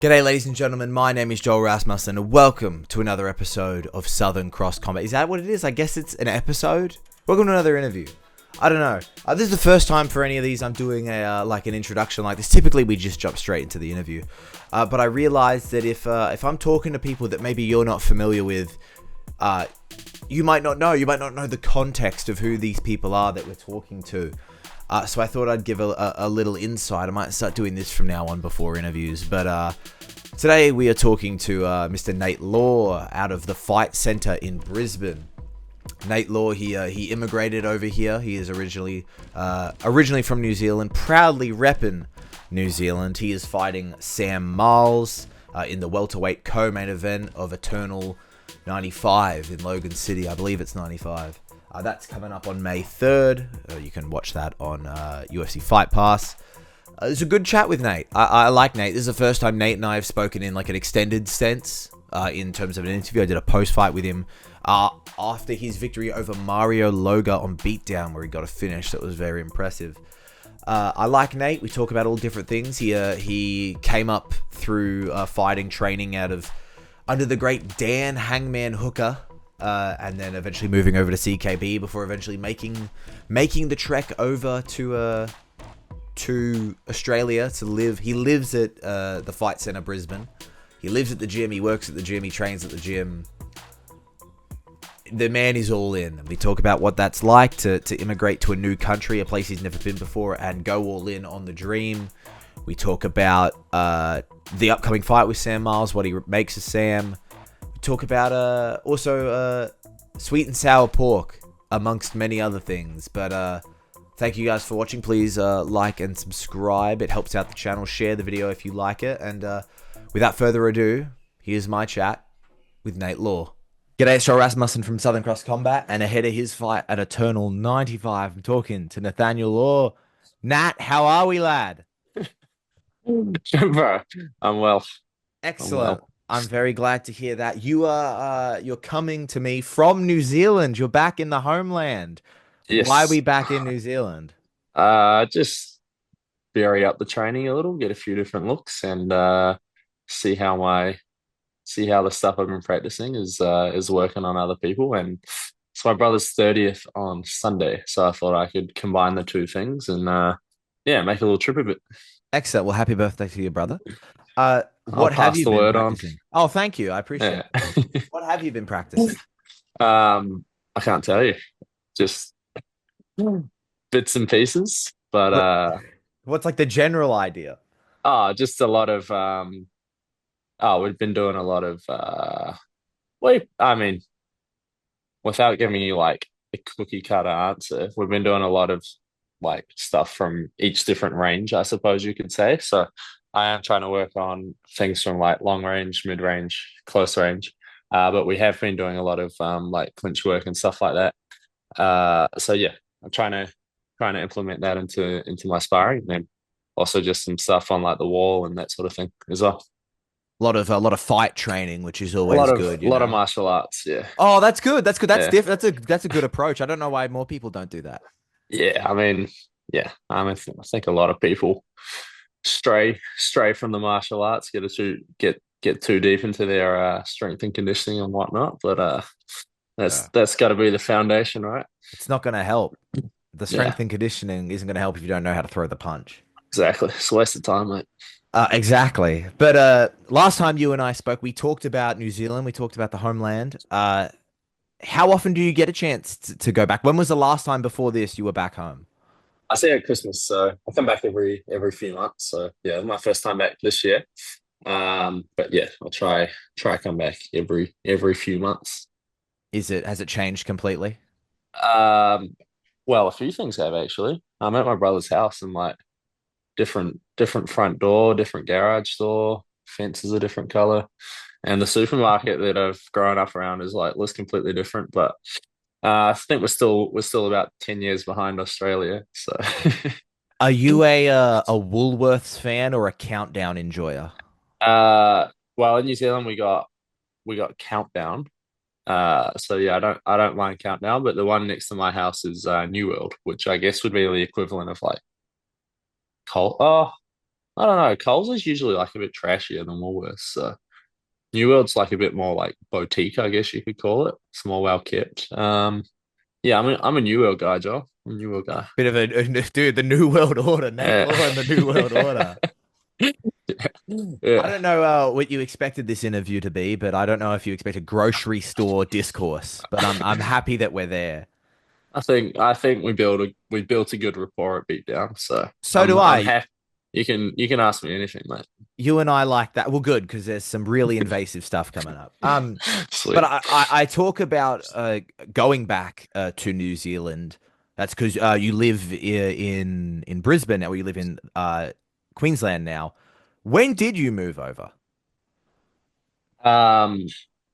G'day, ladies and gentlemen. My name is Joel Rasmussen, and welcome to another episode of Southern Cross Combat. Is that what it is? I guess it's an episode. Welcome to another interview. I don't know. This is the first time for any of these I'm doing an introduction like this. Typically, we just jump straight into the interview. But I realized that if I'm talking to people that maybe you're not familiar with, you might not know. You might not know the context of who these people are that we're talking to. So I thought I'd give a little insight. I might start doing this from now on before interviews. But today we are talking to Mr. Nate Law out of the Fight Centre in Brisbane. Nate Law, he immigrated over here. He is originally from New Zealand, proudly repping New Zealand. He is fighting Sam Marles in the welterweight co-main event of Eternal 95 in Logan City. I believe it's 95. That's coming up on May 3rd. You can watch that on UFC Fight Pass. It's a good chat with Nate. I like Nate. This is the first time Nate and I have spoken in like an extended sense in terms of an interview. I did a post-fight with him after his victory over Mario Loga on Beatdown, where he got a finish that was very impressive. I like Nate. We talk about all different things. He came up through fighting training under the great Dan Hangman Hooker. And then eventually moving over to CKB before eventually making the trek over to Australia to live. He lives at the Fight Centre Brisbane. He lives at the gym. He works at the gym. He trains at the gym. The man is all in. We talk about what that's like to immigrate to a new country, a place he's never been before, and go all in on the dream. We talk about the upcoming fight with Sam Marles, what he makes of Sam. Talk about also sweet and sour pork, amongst many other things. But thank you guys for watching. Please like and subscribe. It helps out the channel. Share the video if you like it. And without further ado, here's my chat with Nate Law. G'day, it's Joel Rasmussen from Southern Cross Combat, and ahead of his fight at Eternal 95, I'm talking to Nathaniel Law. Nat, how are we, lad? Bro, I'm well. Excellent. I'm very glad to hear that. You're coming to me from New Zealand. You're back in the homeland. Why are Yes. we back in New Zealand? Just vary up the training a little, get a few different looks, and see how the stuff I've been practicing is working on other people. And it's my brother's 30th on Sunday, so I thought I could combine the two things and yeah, make a little trip of it. Excellent. Well, happy birthday to your brother. I'll What have pass you the been word on. practicing? Oh, thank you. I appreciate Yeah. it. What have you been practicing? I can't tell you. Just bits and pieces, but What what's like the general idea? just a lot of we've been doing a lot of I mean, without giving you like a cookie cutter answer, we've been doing a lot of like stuff from each different range, I suppose you could say. So I am trying to work on things from like long range, mid range, close range. But we have been doing a lot of like clinch work and stuff like that. So yeah, I'm trying to implement that into my sparring, and then also just some stuff on like the wall and that sort of thing as well. A lot of fight training, which is always good, A you lot of know. martial arts, yeah. Oh, that's good. That's good. That's Yeah. different. That's a good approach. I don't know why more people don't do that. Yeah, I mean, yeah, I think a lot of people stray from the martial arts, get too deep into their strength and conditioning and whatnot. But Yeah. that's got to be the foundation, right? It's not going to help. The Yeah, strength and conditioning isn't going to help if you don't know how to throw the punch. exactly. It's a waste of time, mate. Exactly. But last time you and I spoke, we talked about New Zealand. We talked about the homeland. How often do you get a chance to go back? When was the last time before this you were back home? I see at Christmas, so I come back every few months. So yeah, my first time back this year. But yeah, I'll try come back every few months. Has it changed completely? Um, well, a few things have actually. I'm at my brother's house and like different front door, different garage door, fences are a different color, and the supermarket that I've grown up around is like looks completely different. But I think we're still about 10 years behind Australia. So Are you a Woolworths fan or a Countdown enjoyer? uh, well, in New Zealand we got Countdown. So yeah, I don't mind Countdown, but the one next to my house is New World, which I guess would be the equivalent of like Coles. Oh, I don't know. Coles is usually like a bit trashier than Woolworths. So New World's like a bit more like boutique, I guess you could call it. It's more well kept. Yeah, I'm a New World guy, Joe. I'm a New World guy. Bit of a dude, the New World Order, Nate Yeah. Law and the New World Order. I Yeah. don't know what you expected this interview to be, but I don't know if you expect a grocery store discourse. But I'm happy that we're there. I think we built a good rapport at Beatdown, so So do I'm I. happy. You can ask me anything, mate. You and I like that. Well, good because there's some really invasive stuff coming up. But Sweet. I talk about going back to New Zealand. That's because you live in Brisbane now. You live in Queensland now. When did you move over? Um,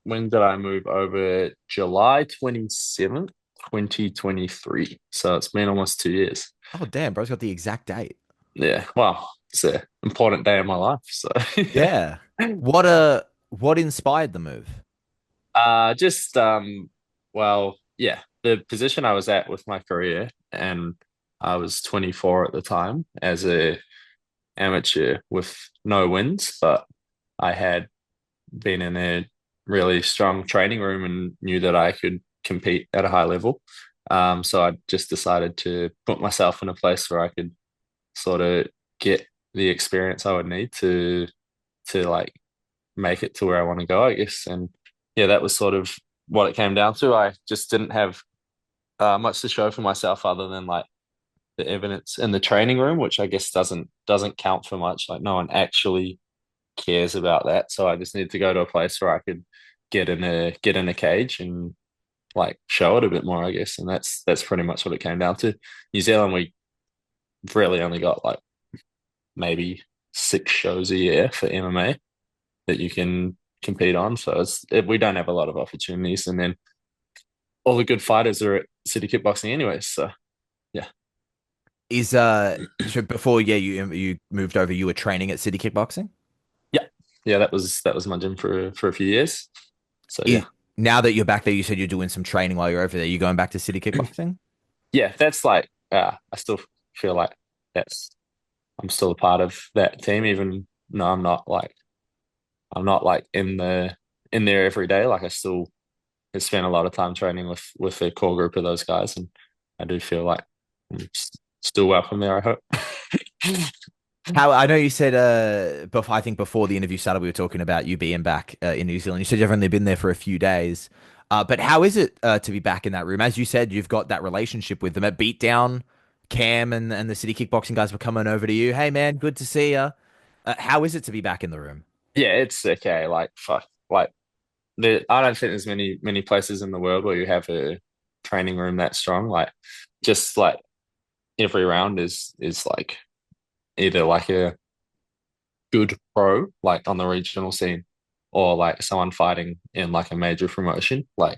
when did I move over? July 27th, 2023. So it's been almost 2 years. Oh, damn, bro's got the exact date. Yeah. Well, it's an important day in my life. So yeah. Yeah. What inspired the move? Just well, yeah, the position I was at with my career, and I was 24 at the time as a amateur with no wins, but I had been in a really strong training room and knew that I could compete at a high level. So I just decided to put myself in a place where I could sort of get the experience I would need to like make it to where I want to go, I guess. And yeah, that was sort of what it came down to. I just didn't have much to show for myself other than like the evidence in the training room, which I guess doesn't count for much. Like no one actually cares about that. So I just need to go to a place where I could get in a cage and like show it a bit more, I guess. And that's pretty much what it came down to. New Zealand, we really only got like maybe 6 shows a year for MMA that you can compete on. So we don't have a lot of opportunities. And then all the good fighters are at City Kickboxing anyways. So yeah. Is so before you moved over, you were training at City Kickboxing? Yeah. Yeah, that was my gym for a few years. So yeah. It, now that you're back there, you said you're doing some training while you're over there. You going back to City Kickboxing? Yeah, that's like I still feel like that's I'm still a part of that team, even though I'm not like in there every day. Like I still have spent a lot of time training with a core group of those guys, and I do feel like still welcome there, I hope. How I know you said before, I think before the interview started, we were talking about you being back in New Zealand. You said you've only been there for a few days, but how is it to be back in that room? As you said, you've got that relationship with them at Beatdown. Cam and the City Kickboxing guys were coming over to you. Hey man, good to see you. How is it to be back in the room? Yeah, it's okay. Like fuck, like I don't think there's many places in the world where you have a training room that strong. Like just like every round is like either like a good pro like on the regional scene or like someone fighting in like a major promotion. Like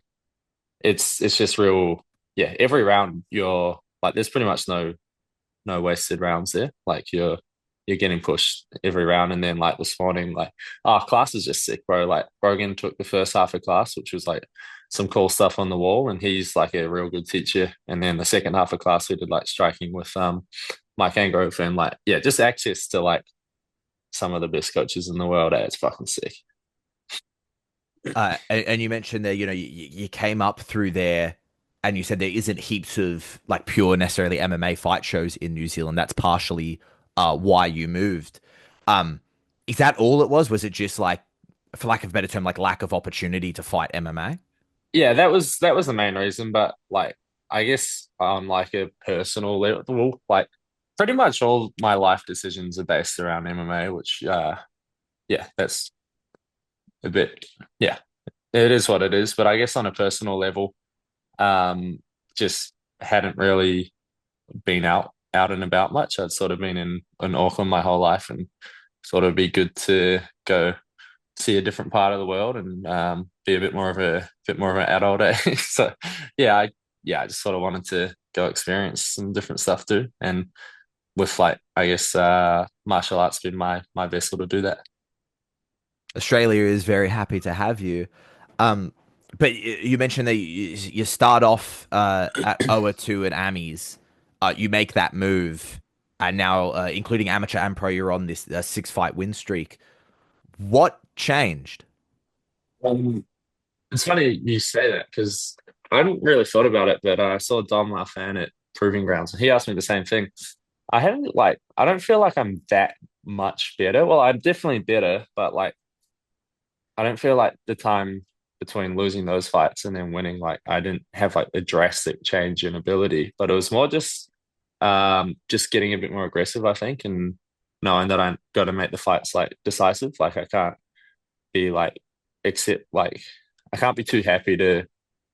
it's just real. Yeah, every round you're like there's pretty much no wasted rounds there. Like you're getting pushed every round, and then like this morning, like class is just sick, bro. Like Brogan took the first half of class, which was like some cool stuff on the wall, and he's like a real good teacher. And then the second half of class, we did like striking with Mike Angrove, and like yeah, just access to like some of the best coaches in the world. It's fucking sick. And you mentioned that you came up through there, and you said there isn't heaps of like pure necessarily MMA fight shows in New Zealand. That's partially why you moved. Um, is that all it was? Was it just like, for lack of a better term, like lack of opportunity to fight MMA? Yeah, that was the main reason. But like, I guess on like a personal level, like pretty much all my life decisions are based around MMA, which yeah, that's a bit yeah, it is what it is. But I guess on a personal level, um, just hadn't really been out and about much. I'd sort of been in Auckland my whole life, and thought it'd be good to go see a different part of the world and be a bit more of an adult. Eh? So yeah, I just sort of wanted to go experience some different stuff too, and with like I guess martial arts been my vessel to do that. Australia is very happy to have you. Um, but you mentioned that you start off at OA2 and Amis. You make that move. and now including amateur and pro, you're on this 6 fight win streak. What changed? Um, it's funny you say that because I hadn't really thought about it, but I saw Dom, our fan at Proving Grounds, and he asked me the same thing. I don't feel like I'm that much better. Well, I'm definitely better, but like, I don't feel like the time between losing those fights and then winning, like, I didn't have like a drastic change in ability, but it was more just getting a bit more aggressive, I think, and knowing that I got to make the fights like decisive. Like, I can't be like, except like, I can't be too happy to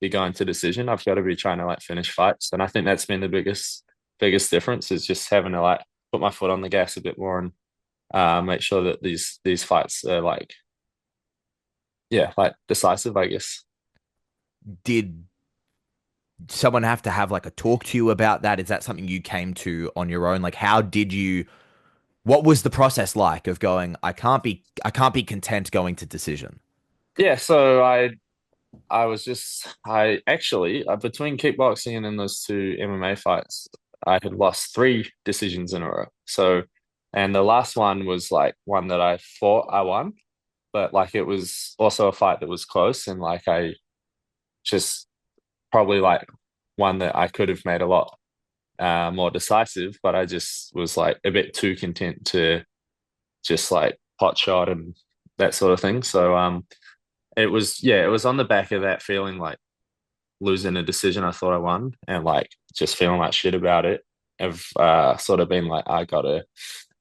be going to decision. I've got to be trying to like finish fights, and I think that's been the biggest difference is just having to like put my foot on the gas a bit more and make sure that these fights are like, yeah, like decisive, I guess. Did someone have to have like a talk to you about that? Is that something you came to on your own? Like, how did you? What was the process like of going? I can't be content going to decision. Yeah, so I actually between kickboxing and those two MMA fights, I had lost three decisions in a row. So, and the last one was like one that I thought I won, but like it was also a fight that was close, and like I just probably like one that I could have made a lot more decisive, but I just was like a bit too content to just like pot shot and that sort of thing. So it was, yeah, it was on the back of that feeling like losing a decision I thought I won and like just feeling like shit about it. I've sort of been like, I gotta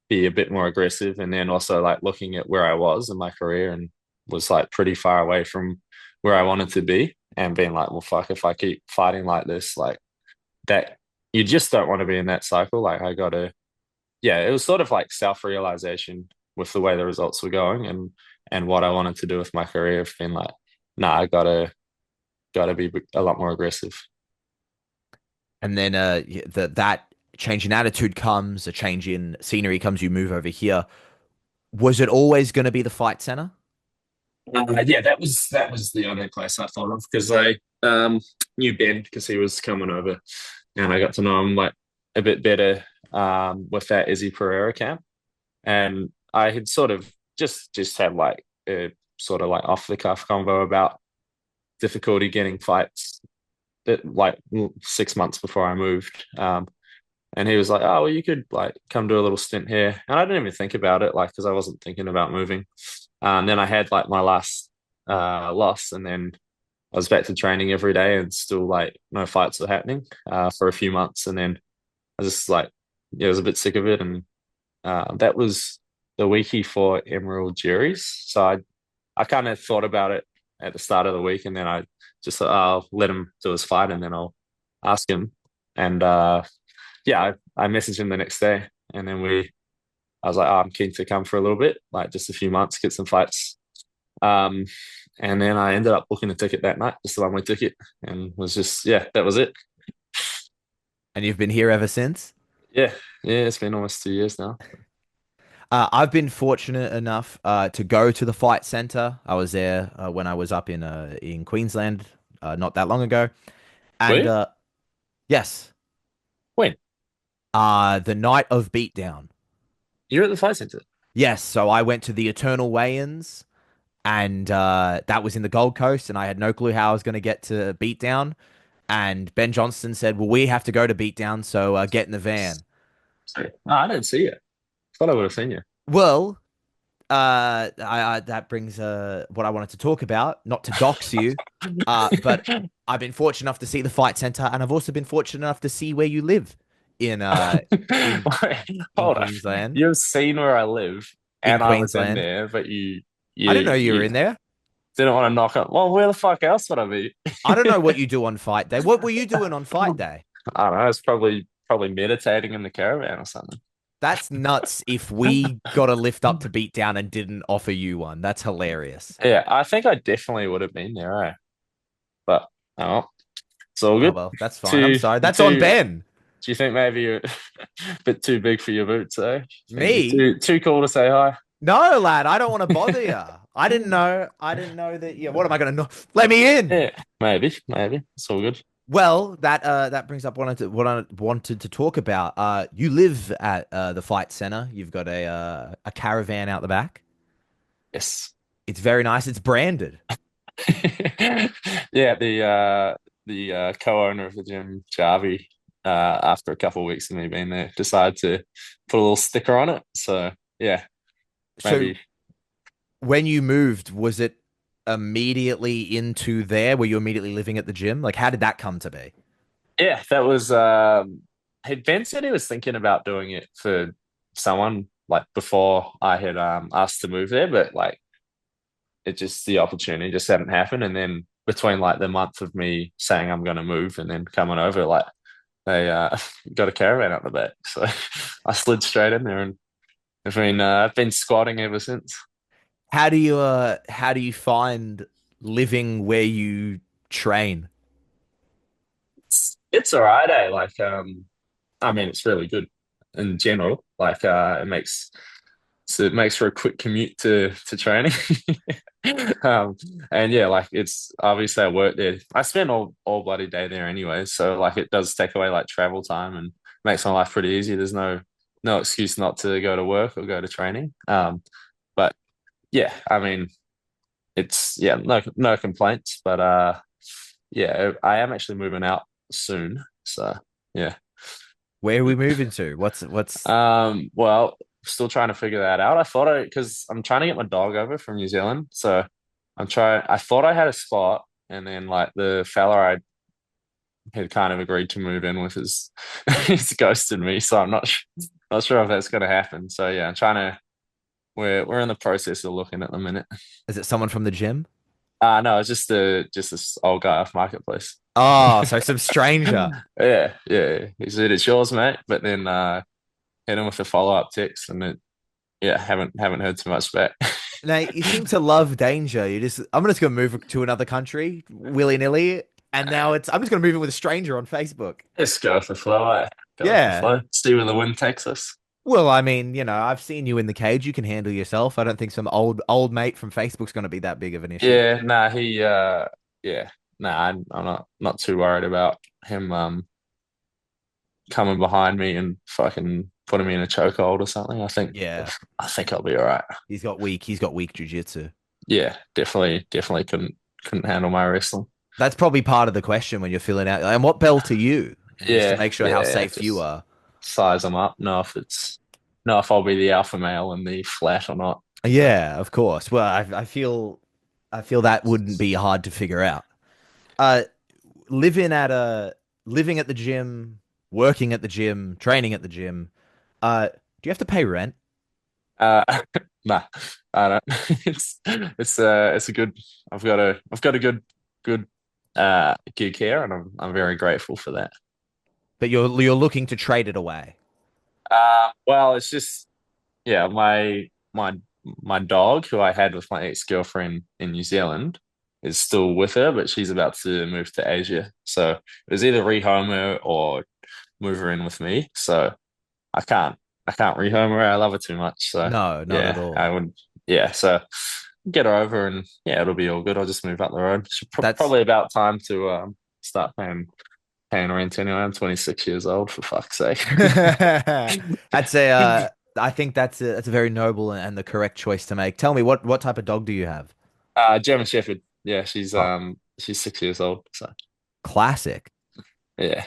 be a bit more aggressive. And then also like looking at where I was in my career and was like pretty far away from where I wanted to be and being like, well, fuck, if I keep fighting like this, like that, you just don't want to be in that cycle. Like I gotta, yeah, it was sort of like self-realization with the way the results were going and what I wanted to do with my career. I've been like, nah, I gotta be a lot more aggressive. And then that change in attitude comes, a change in scenery comes, you move over here. Was it always going to be the fight center? Yeah, that was the only place I thought of because I knew Ben because he was coming over, and I got to know him like a bit better with that Izzy Pereira camp, and I had sort of just had like a sort of like off the cuff convo about difficulty getting fights that like 6 months before I moved. And he was like, "Oh, well, you could like come do a little stint here." And I didn't even think about it, like, because I wasn't thinking about moving. And then I had like my last loss, and then I was back to training every day, and still like no fights were happening for a few months. And then I just like, yeah, I was a bit sick of it, and that was the week he fought Emerald Juries. So I kind of thought about it at the start of the week, and then I just thought, I'll let him do his fight, and then I'll ask him. And yeah, I messaged him the next day, and then I was like, oh, I'm keen to come for a little bit, like just a few months, get some fights. Um, and then I ended up booking a ticket that night, just the one way ticket, and was just, yeah, that was it. And you've been here ever since? Yeah, yeah, it's been almost 2 years now. I've been fortunate enough to go to the fight center. I was there when I was up in Queensland not that long ago. Were And you? yes, When? the night of beatdown. You're at the fight center. Yes, so I went to the Eternal Weigh-ins, and that was in the Gold Coast, and I had no clue how I was going to get to beatdown. And Ben Johnston said, "Well, we have to go to beatdown, so get in the van." Sorry. No, I didn't see you. Thought I would have seen you. Well, that brings what I wanted to talk about, not to dox you, but I've been fortunate enough to see the fight center, and I've also been fortunate enough to see where you live in in Wait, in hold on. Queensland. You've seen where I live, In and I was in Queensland, there, but you I you didn't know you were you in there. didn't want to knock on. Well, where the fuck else would I be? I don't know what you do on fight day. What were you doing on fight day? I don't know. It's probably meditating in the caravan or something. That's nuts. If we got a lift up to beat down and didn't offer you one, that's hilarious. Yeah, I think I definitely would have been there, eh? But oh, it's all Oh good. well, that's fine. I'm Too sorry. That's on too. Ben. Do you think maybe you're a bit too big for your boots, eh? Think you're Me? too cool to say hi? No, lad, I don't want to bother you. I didn't know that. Yeah, what am I going to know? Let me in. Yeah, maybe. It's all good. Well, that brings up what I wanted to talk about. You live at the fight center. You've got a caravan out the back. Yes. It's very nice. It's branded. Yeah, the co-owner of the gym, Jarvie, after a couple of weeks of me being there, decided to put a little sticker on it. So yeah, So maybe when you moved, was it immediately into there? Were you immediately living at the gym? Like, how did that come to be? yeah, that was Ben said he was thinking about doing it for someone like before I had asked to move there, but like it just the opportunity just hadn't happened. And then between like the month of me saying I'm gonna move and then coming over, like they got a caravan up the back. So I slid straight in there and I've been squatting ever since. How do you find living where you train? It's all right, eh? Like I mean it's really good in general. Like it makes for a quick commute to training. um and yeah, like it's obviously I work there. I spend all bloody day there anyway, so like it does take away like travel time and makes my life pretty easy. There's no excuse not to go to work or go to training. But yeah, I mean it's yeah, no complaints, but yeah, I am actually moving out soon. So yeah. Where are we moving to? What's Well, still trying to figure that out. Because I'm trying to get my dog over from New Zealand. So I thought I had a spot, and then like the fella I had kind of agreed to move in with is he's ghosted me. So I'm not sure if that's gonna happen. So yeah, I'm trying to we're in the process of looking at the minute. is it someone from the gym? No, it's just this old guy off Marketplace. Oh, so some stranger. Yeah. He said it's yours, mate. But then hit him with a follow-up text and yeah, haven't heard too much back. Now you seem to love danger. I'm just gonna move to another country willy nilly, and now I'm just gonna move in with a stranger on Facebook. Just go with the flow, eh? Go with the Yeah. flow. See where the wind takes us. Well, I mean, I've seen you in the cage. You can handle yourself. I don't think some old mate from Facebook's gonna be that big of an issue. Yeah, nah, yeah, nah, I'm not too worried about him coming behind me and fucking putting me in a chokehold or something. Yeah. I think I'll be all right. He's got weak jujitsu. Yeah, definitely couldn't handle my wrestling. That's probably part of the question when you're filling out. And what belt are you? Just to make sure how Yeah, safe you just are. size them up. Know if I'll be the alpha male in the flat or not. So. Yeah, of course. Well, I feel that wouldn't be hard to figure out. Uh, living at a living at the gym, working at the gym, training at the gym. Do you have to pay rent? Uh, nah, I don't. It's a good. I've got a good gig here, and I'm very grateful for that. But you're looking to trade it away. Well, it's just yeah, my dog who I had with my ex-girlfriend in New Zealand is still with her, but she's about to move to Asia. So it was either rehome her or move her in with me. So I can't I can't rehome her. I love her too much. So No, not at yeah, I all. would yeah, so get her over and yeah, it'll be all good. I'll just move up the road. It's That's probably about time to start paying rent anyway. I'm 26 years old for fuck's sake. that's a I think that's a very noble and the correct choice to make. Tell me what type of dog do you have? German Shepherd. Yeah, Oh, she's 6 years old. So classic. yeah,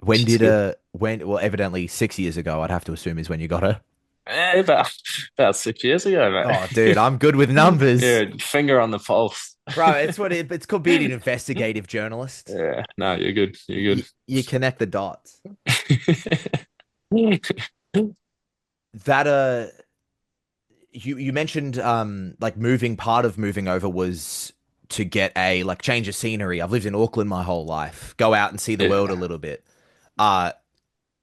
When she's did good. well evidently 6 years ago, I'd have to assume is when you got her. About 6 years ago, Oh, mate. dude, I'm good with numbers. Yeah, finger on the pulse. Bro, it's called being an investigative journalist. Yeah, no, you're good. You're You connect the dots. good. That you mentioned like moving part of moving over was to get a like change of scenery. I've lived in Auckland my whole life. Go out and see the world a Yeah. little bit. Uh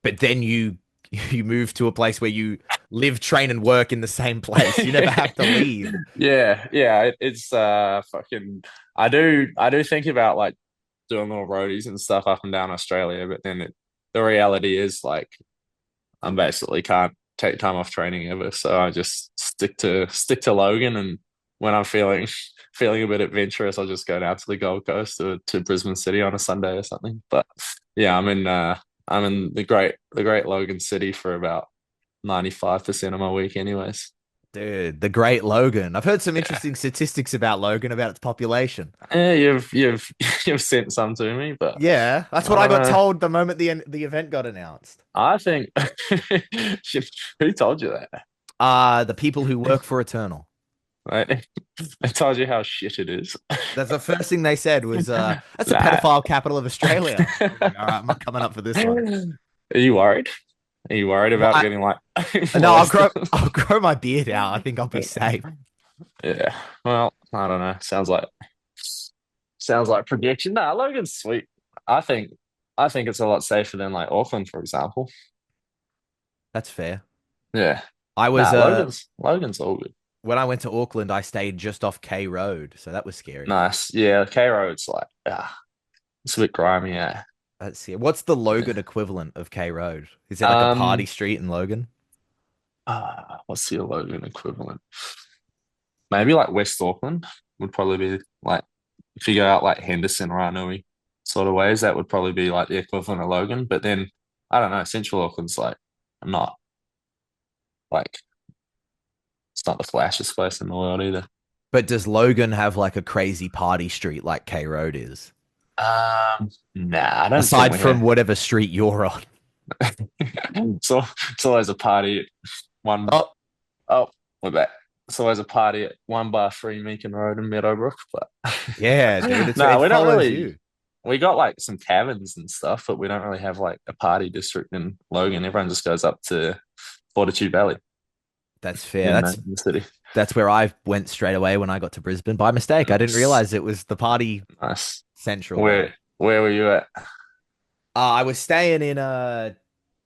but then you you move to a place where you live, train and work in the same place. You never have to leave. Yeah, it's fucking I do think about like doing little roadies and stuff up and down Australia, but then the reality is like I'm basically can't take time off training ever, so I just stick to Logan and when I'm feeling a bit adventurous, I'll just go down to the Gold Coast or to Brisbane City on a Sunday or something. But yeah, I'm in the great Logan City for about 95% of my week, anyways. Dude, the great Logan. I've heard some Yeah, interesting statistics about Logan, about its population. you've you've sent some to me, but Yeah, that's what I I don't got know. told the moment the event got announced. I think who told you that? The people who work for Eternal. Right? They told you how shit it is. That's the first thing they said was, that's the Nah. pedophile capital of Australia. I was like, all right, I'm not coming up for this one. Are you worried? Are you worried about Why? getting like No, molested? I'll grow my beard out. I think I'll be safe. Yeah. Well, I don't know. Sounds like projection. Nah, Logan's sweet. I think I think it's a lot safer than like Auckland, for example. That's fair. Yeah. I was Nah, Logan's all good. when I went to Auckland, I stayed just off K Road, so that was scary. Nice. Yeah, K Road's like it's a bit grimy, yeah. Let's see. What's the Yeah. Logan equivalent of K Road? Is there like a party Um street in Logan? what's the Logan equivalent? Maybe like West Auckland would probably be like if you go out like Henderson or Ranui sort of ways, that would probably be like the equivalent of Logan. But then I don't know, Central Auckland's like not like it's not the flashiest place in the world either. But does Logan have like a crazy party street like K Road is? Nah, I don't think Aside we from have. whatever street you're on. So it's always a party at one Oh, oh we're back. It's always a party at 1 bar 3 Meakin Road in Meadowbrook, but yeah, dude. no, It we don't follows really. you. We got like some cabins and stuff, but we don't really have like a party district in Logan. Everyone just goes up to Fortitude Valley That's fair. in the city. That's where I went straight away when I got to Brisbane by mistake. I didn't Nice, realize it was the party nice. central there. Where were you at? I was staying in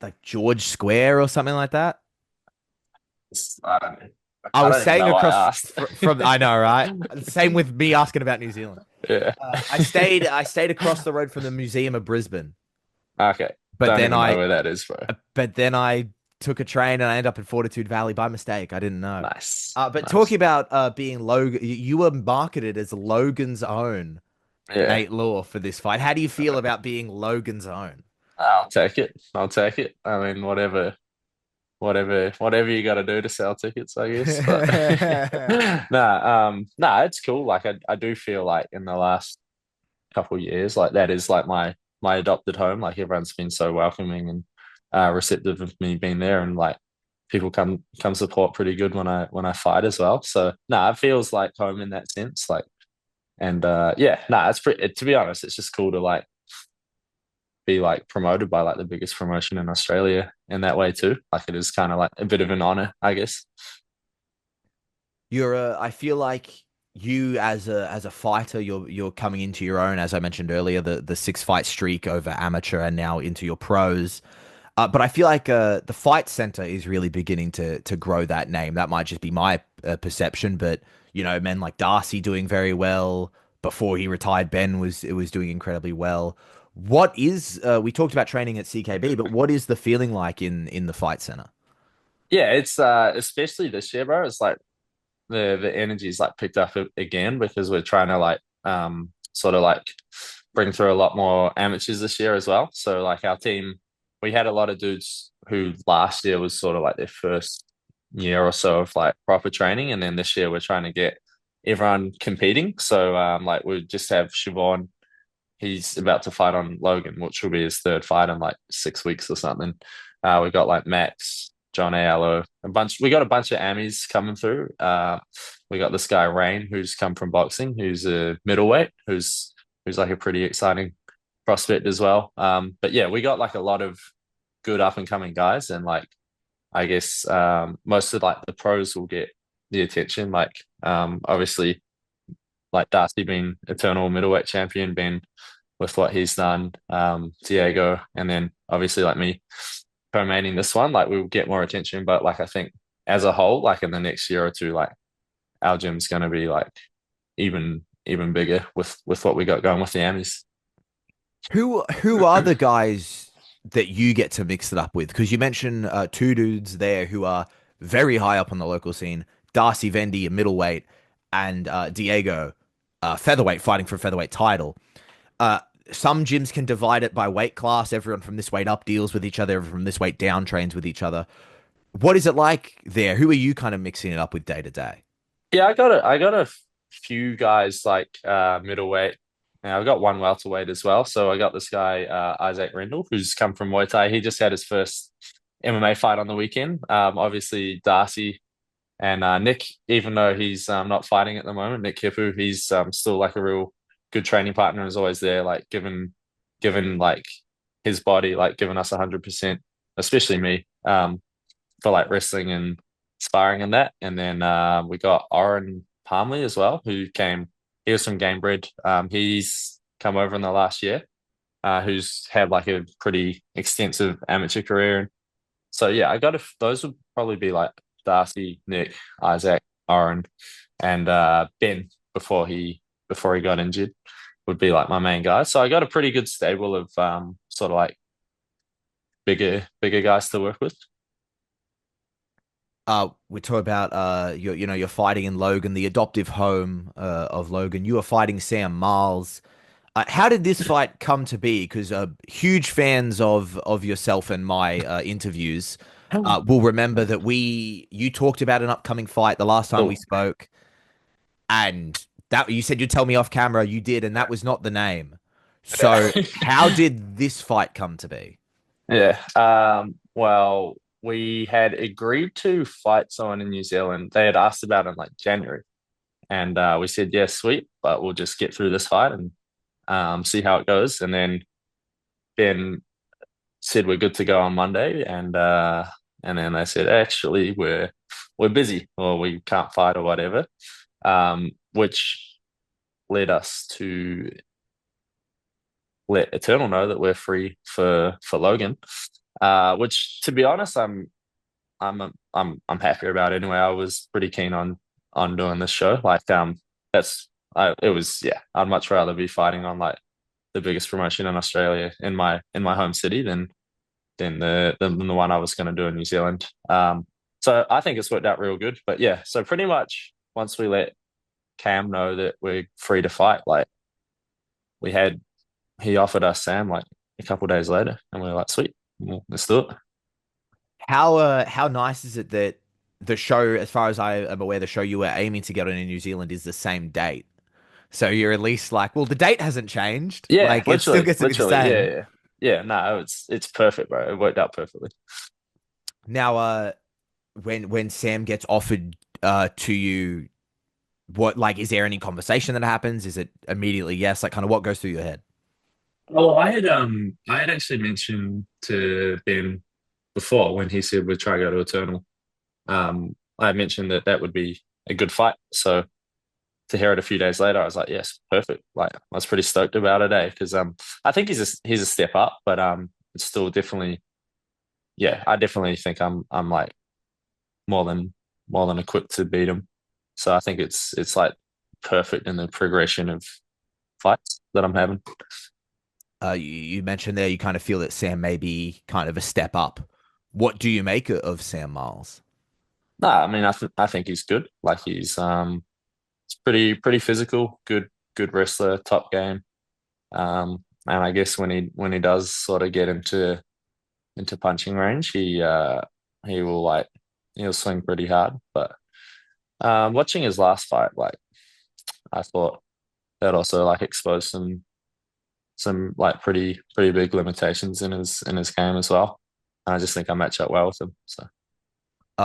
like George Square or something like that. I don't know. I I was don't even staying know why I across asked. from I know, right? Same with me asking about New Zealand. Yeah. I stayed across the road from the Museum of Brisbane, Okay. but Don't then even know I where that is, bro. but then I took a train and I ended up in Fortitude Valley by mistake. I didn't know. Nice. But talking Nice. about being Logan, you were marketed as Logan's own Yeah. Nate Law for this fight. How do you feel about being Logan's own? I'll take it. I'll take it. I mean, whatever you got to do to sell tickets, I guess. But nah, it's cool. Like I do feel like in the last couple of years, like that is like my adopted home. Like everyone's been so welcoming and receptive of me being there, and like people come support pretty good when I fight as well. So nah, it feels like home in that sense. Like and yeah, nah, it's pretty. To be honest, it's just cool to like be like promoted by like the biggest promotion in Australia in that way too. Like it is kind of like a bit of an honor, I guess. I feel like you as a fighter, you're coming into your own, as I mentioned earlier, the 6 fight streak over amateur and now into your pros. But I feel like the Fight Center is really beginning to grow that name. That might just be my perception, but men like Darcy doing very well. Before he retired, Ben was doing incredibly well. What is we talked about training at CKB, but what is the feeling like in the Fight Center? Yeah, it's especially this year, bro. It's like the energy's like picked up again because we're trying to like sort of like bring through a lot more amateurs this year as well. So like our team, we had a lot of dudes who last year was sort of like their first year or so of like proper training, and then this year we're trying to get everyone competing. So like we just have Siobhan. He's about to fight on Logan, which will be his third fight in like 6 weeks or something. We got like Max, John Allo, a bunch. We got a bunch of Amis coming through. We got this guy Rain, who's come from boxing, who's a middleweight, who's like a pretty exciting prospect as well. But yeah, we got like a lot of good up and coming guys, and like I guess most of like the pros will get the attention. Like obviously like Darcy being eternal middleweight champion, Ben with what he's done, Diego, and then obviously like me co-maining this one, like we'll get more attention. But like I think as a whole, like in the next year or two, like our gym's gonna be like even bigger with what we got going with the Amis. Who are the guys that you get to mix it up with? Because you mentioned 2 dudes there who are very high up on the local scene. Darcy Vendy, a middleweight, and Diego, featherweight, fighting for a featherweight title. Uh, some gyms can divide it by weight class. Everyone from this weight up deals with each other. Everyone from this weight down trains with each other. What is it like there? Who are you kind of mixing it up with day to day? Yeah, I got a few guys like middleweight. Now I've got one welterweight as well. So I got this guy Isaac Rendell, who's come from Muay Thai. He just had his first MMA fight on the weekend. Obviously Darcy and Nick, even though he's not fighting at the moment, Nick Hippu, he's still like a real good training partner. Is always there, like given like his body, like giving us 100%, especially me. For like wrestling and sparring and that. And then we got Oren Palmley as well, who came. He was from Gamebred. He's come over in the last year, who's had like a pretty extensive amateur career. And so yeah, I got those would probably be like Darcy, Nick, Isaac, Oren, and Ben before he got injured would be like my main guys. So I got a pretty good stable of sort of like bigger guys to work with. We talk about you're fighting in Logan, the adoptive home of Logan. You are fighting Sam Marles. How did this fight come to be? Because huge fans of yourself and my interviews will remember that you talked about an upcoming fight the last time we Oh, spoke, and that you said you'd tell me off camera. You did, and that was not the name. So how did this fight come to be? yeah. Well, we had agreed to fight someone in New Zealand. They had asked about it in like January, and we said, "Yes, sweet, but we'll just get through this fight and see how it goes." And then Ben said we're good to go on Monday, and then they said, "Actually, we're busy or we can't fight or whatever," which led us to let Eternal know that we're free for Logan. Which, to be honest, I'm happier about it anyway. I was pretty keen on doing this show. Like it was yeah. I'd much rather be fighting on like the biggest promotion in Australia in my home city than the one I was going to do in New Zealand. So I think it's worked out real good. But yeah, so pretty much once we let Cam know that we're free to fight, like we had he offered us Sam like a couple of days later, and we were like, sweet, well, let's do it. How nice is it that the show, as far as I am aware, the show you were aiming to get on in New Zealand is the same date. So you're at least like, well, the date hasn't changed. Yeah, Like it still gets to be the literally, yeah, same. yeah, yeah. No, it's perfect, bro. It worked out perfectly. Now, when Sam gets offered to you, what like is there any conversation that happens? Is it immediately yes? Like kind of what goes through your head? Well, I had actually mentioned to Ben before when he said we'd try to go to Eternal. I had mentioned that that would be a good fight. So to hear it a few days later, I was like, yes, perfect. Like I was pretty stoked about it, eh? Because I think he's a step up, but it's still definitely yeah. I definitely think I'm like more than more than equipped to beat him. So I think it's like perfect in the progression of fights that I'm having. You mentioned there you kind of feel that Sam may be kind of a step up. What do you make of Sam Miles? No, I mean I think he's good. Like it's pretty physical, good wrestler, top game. And I guess when he does sort of get into punching range, he will like he'll swing pretty hard. But watching his last fight, like I thought that also like exposed some like pretty big limitations in his game as well. And I just think I match up well with him. So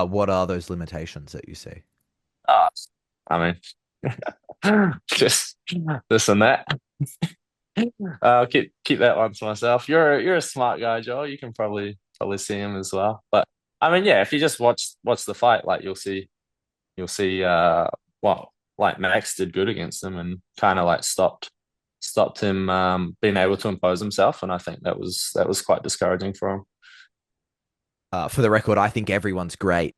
What are those limitations that you see? uh, I mean just this and that. I'll keep that one to myself. You're a smart guy, Joel. You can probably see him as well. But I mean, yeah, if you just watch the fight, like you'll see what like Max did good against him and kind of like stopped him being able to impose himself. And I think that was quite discouraging for him. For the record, I think everyone's great,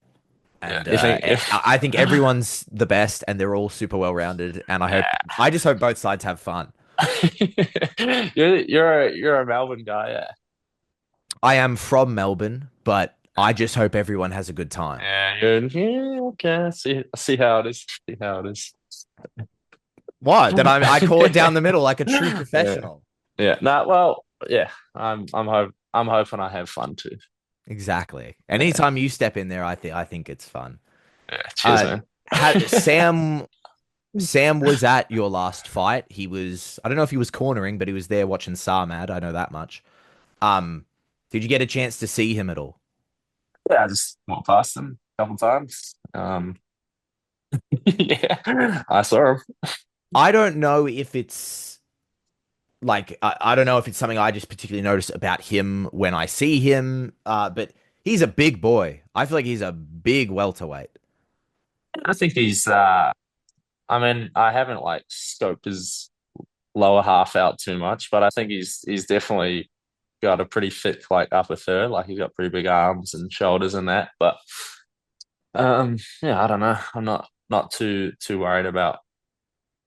Yeah, and you think I think everyone's the best, and they're all super well rounded. And I just hope both sides have fun. you're a Melbourne guy, yeah. I am from Melbourne, but I just hope everyone has a good time. Yeah, okay. I see how it is. See how it is. What? That I call it down the middle like a true Yeah, professional. yeah. No, well, yeah. I'm hoping I have fun too. Exactly. Yeah, Anytime you step in there, I think it's fun. yeah. Cheers, Uh, man. Sam was at your last fight. He was, I don't know if he was cornering, but he was there watching Sarmad. I know that much. Um, did you get a chance to see him at all? Yeah, I just walked past him a couple times. Yeah, I saw him. I don't know if it's like I don't know if it's something I just particularly notice about him when I see him. But he's a big boy. I feel like he's a big welterweight. I think he's. I mean, I haven't like scoped his lower half out too much, but I think he's definitely got a pretty thick like upper third. Like he's got pretty big arms and shoulders and that. But yeah, I don't know. I'm not too worried about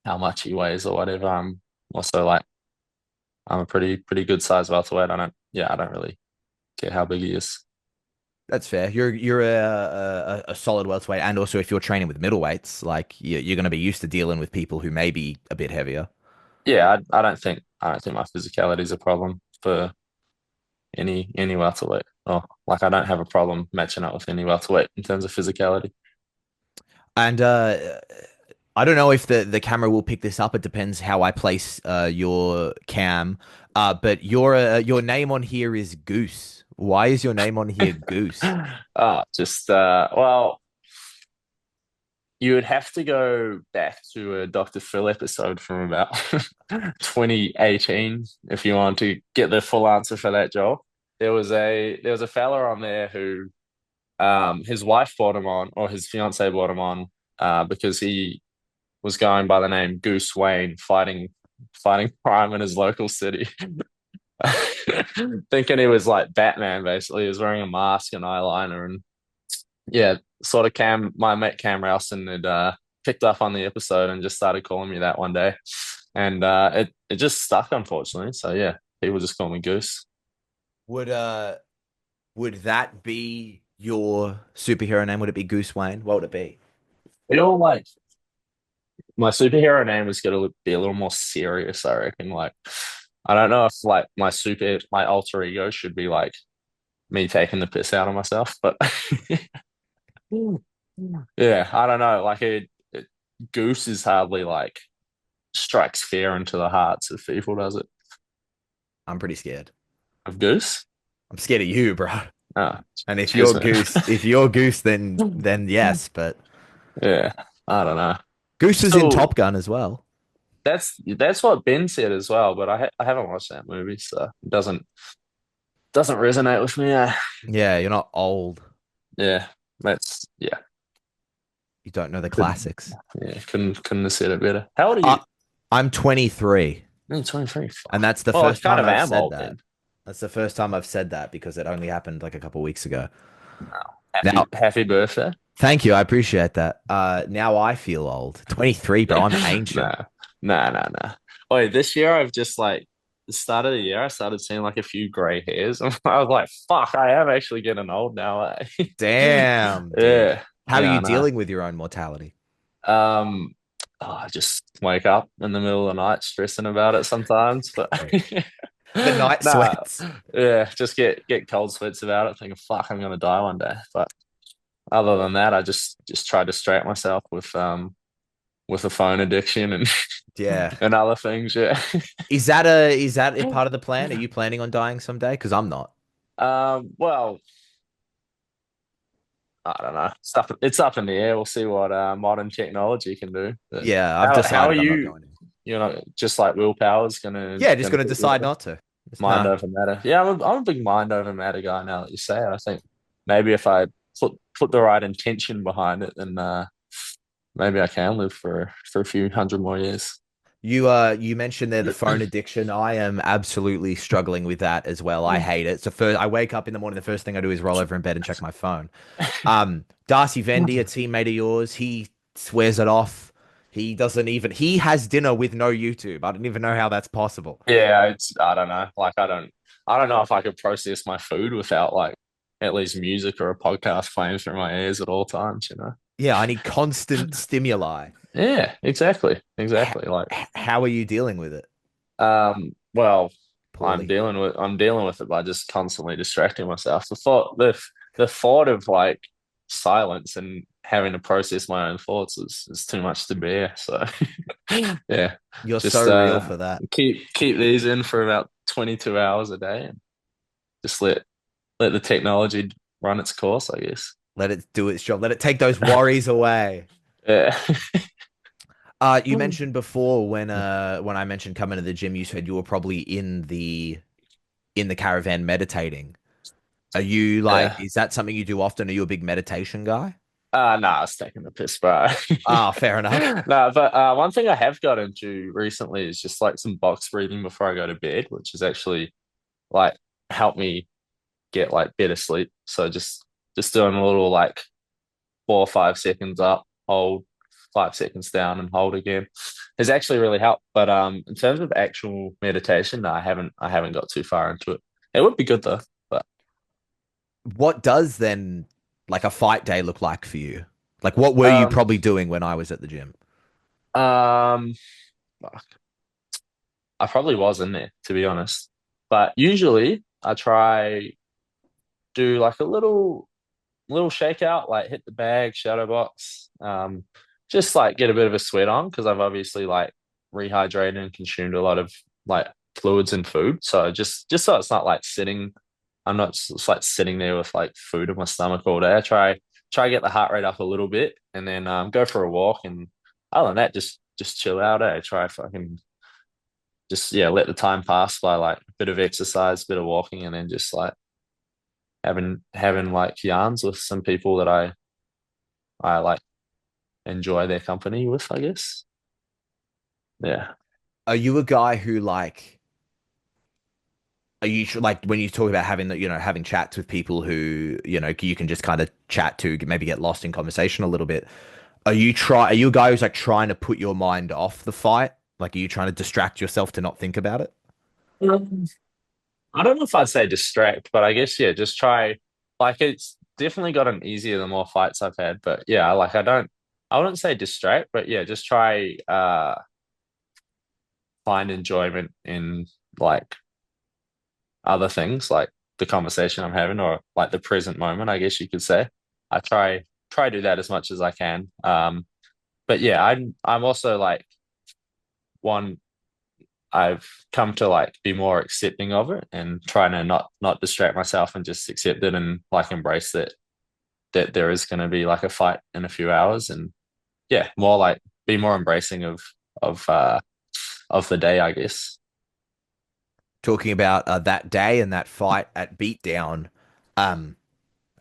how much he weighs or whatever. I'm also like I'm a pretty good size welterweight. I don't really care how big he is. That's fair. You're a solid welterweight, and also if you're training with middleweights, like you're going to be used to dealing with people who may be a bit heavier. Yeah, I don't think my physicality is a problem for any welterweight. Oh, like I don't have a problem matching up with any welterweight in terms of physicality. And I don't know if the camera will pick this up. It depends how I place your cam. But your name on here is Goose. Why is your name on here Goose? Just well, you would have to go back to a Dr. Phil episode from about 2018 if you want to get the full answer for that, Joel. There was a fella on there who his wife brought him on, or his fiance brought him on, because he was going by the name Goose Wayne, fighting crime in his local city. Thinking he was like Batman, basically. He was wearing a mask and eyeliner, and yeah, sort of my mate Cam Ralston had picked up on the episode and just started calling me that one day, and it just stuck, unfortunately. So yeah, people just call me Goose. Would uh would that be your superhero name? Would it be Goose Wayne? What would it be? You know, like my superhero name is gonna be a little more serious, I reckon. Like, I don't know if like my alter ego should be like me taking the piss out of myself, but yeah, I don't know. Like Goose is hardly like strikes fear into the hearts of people, does it? I'm pretty scared. Of Goose? I'm scared of you, bro. Oh, And cheers, man. If you're Goose, then yes. But Yeah, I don't know. Goose is in So Top Gun as well. that's what Ben said as well, but I haven't watched that movie, so it doesn't resonate with me. Yeah, you're not old. Yeah, that's yeah. You don't know the Couldn't, classics. yeah, couldn't have said it better. How old are Uh, you? I'm 23, I'm 23. and Fuck. that's the Well, I first kind time of I've am said old that. then. That's the first time I've said that because it only happened like a couple weeks ago. Happy Now, happy birthday. thank you. I appreciate that. Now I feel old. 23, bro. I'm ancient. Nah, nah. Wait, this year I've just like the start of the year I started seeing like a few grey hairs. I was like, fuck, I am actually getting old now. Damn, dude. Yeah, How are yeah, you I know. dealing with your own mortality? Um, I just wake up in the middle of the night stressing about it sometimes, but The night nah, sweats. yeah, just get cold sweats about it, thinking, fuck, I'm gonna die one day. But other than that, I just try to distract myself with a phone addiction and Yeah. and other things. Yeah. Is that a part of the plan? Are you planning on dying someday? Because I'm not. Well, I don't know. It's up in the air. We'll see what modern technology can do. But Yeah, I've how are decided I'm not you? going to. You know, just like willpower's gonna Yeah, just gonna gonna get you decide there. not to. Just, Mind nah. over matter. Yeah, I'm a big mind over matter guy now that you say it. I think maybe if I put the right intention behind it, then maybe I can live for a few hundred more years. You mentioned there the phone addiction. I am absolutely struggling with that as well. I hate it. So first I wake up in the morning, the first thing I do is roll over in bed and check my phone. Darcy Vendy, a teammate of yours, he swears it off. He has dinner with no YouTube. I don't even know how that's possible. Yeah, it's I don't know. Like I don't know if I could process my food without like at least music or a podcast playing through my ears at all times. Yeah, I need constant stimuli. Yeah, exactly, How, exactly. Like, how are you dealing with it? well, Poorly. I'm dealing with it by just constantly distracting myself. The thought of like silence and having to process my own thoughts is too much to bear. So yeah, You're so just real for that. keep these in for about 22 hours a day and just let the technology run its course, I guess. Let it do its job. Let it take those worries away. Yeah. You mentioned before when I mentioned coming to the gym, you said you were probably in the caravan meditating. Are you like, Yeah. is that something you do often? Are you a big meditation guy? Nah, I was taking the piss, bro. Ah, fair enough. No, but one thing I have got into recently is just like some box breathing before I go to bed, which has actually like helped me get like better sleep. So just doing a little like 4 or 5 seconds up, hold, 5 seconds down, and hold again has actually really helped. But in terms of actual meditation, no, I haven't got too far into it. It would be good though. But What does then like a fight day look like for you? Like what were you um probably doing when I was at the gym? um I probably was in there, to be honest. But usually I try do like a little shakeout, like hit the bag, shadow box, just like get a bit of a sweat on because I've obviously like rehydrated and consumed a lot of like fluids and food. So just so it's not like sitting, I'm not just like sitting there with like food in my stomach all day. I try get the heart rate up a little bit and then go for a walk and other than that, just chill out. Try fucking just yeah, let the time pass by like a bit of exercise, bit of walking, and then just like having like yarns with some people that I like enjoy their company with, I guess. Yeah. Are you a guy who like are you like when you talk about having having chats with people who you can just kind of chat to maybe get lost in conversation a little bit? Are you a guy who's like trying to put your mind off the fight? Like are you trying to distract yourself to not think about it? Um, I don't know if I'd say distract, but I guess yeah, just try. Like it's definitely gotten easier the more fights I've had. But yeah, like I wouldn't say distract, but yeah, just try find enjoyment in like other things, like the conversation I'm having or like the present moment, I guess you could say. I try to do that as much as I can. But yeah, I'm also like one I've come to like be more accepting of it and trying to not distract myself and just accept it and like embrace that there is going to be like a fight in a few hours and yeah, more like be more embracing of uh of the day, I guess. Talking about that day and that fight at Beatdown. Um,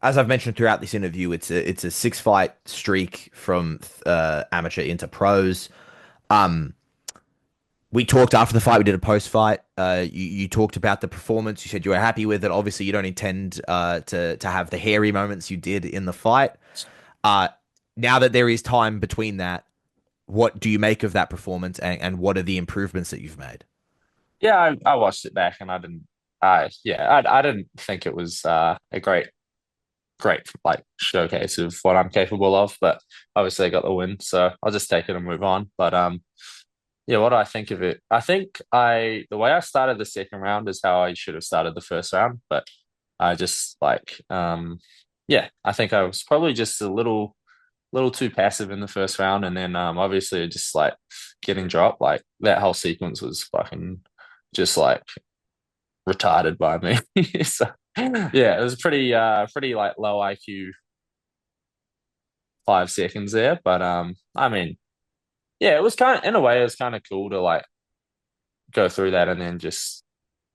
as I've mentioned throughout this interview, it's a 6 fight streak from amateur into pros. Um, we talked after the fight. We did a post fight. You talked about the performance. You said you were happy with it. Obviously, you don't intend to have the hairy moments you did in the fight. Uh, now that there is time between that, what do you make of that performance, and what are the improvements that you've made? Yeah, I watched it back and I didn't I didn't think it was a great like showcase of what I'm capable of, but obviously I got the win, so I'll just take it and move on. But yeah, what do I think of it? I think I the way I started the second round is how I should have started the first round, but I just like yeah, I think I was probably just a little too passive in the first round and then obviously just like getting dropped, like that whole sequence was fucking just like retarded by me. So yeah, it was pretty like low IQ 5 seconds there. But I mean, yeah, it was kind of in a way it was kind of cool to like go through that and then just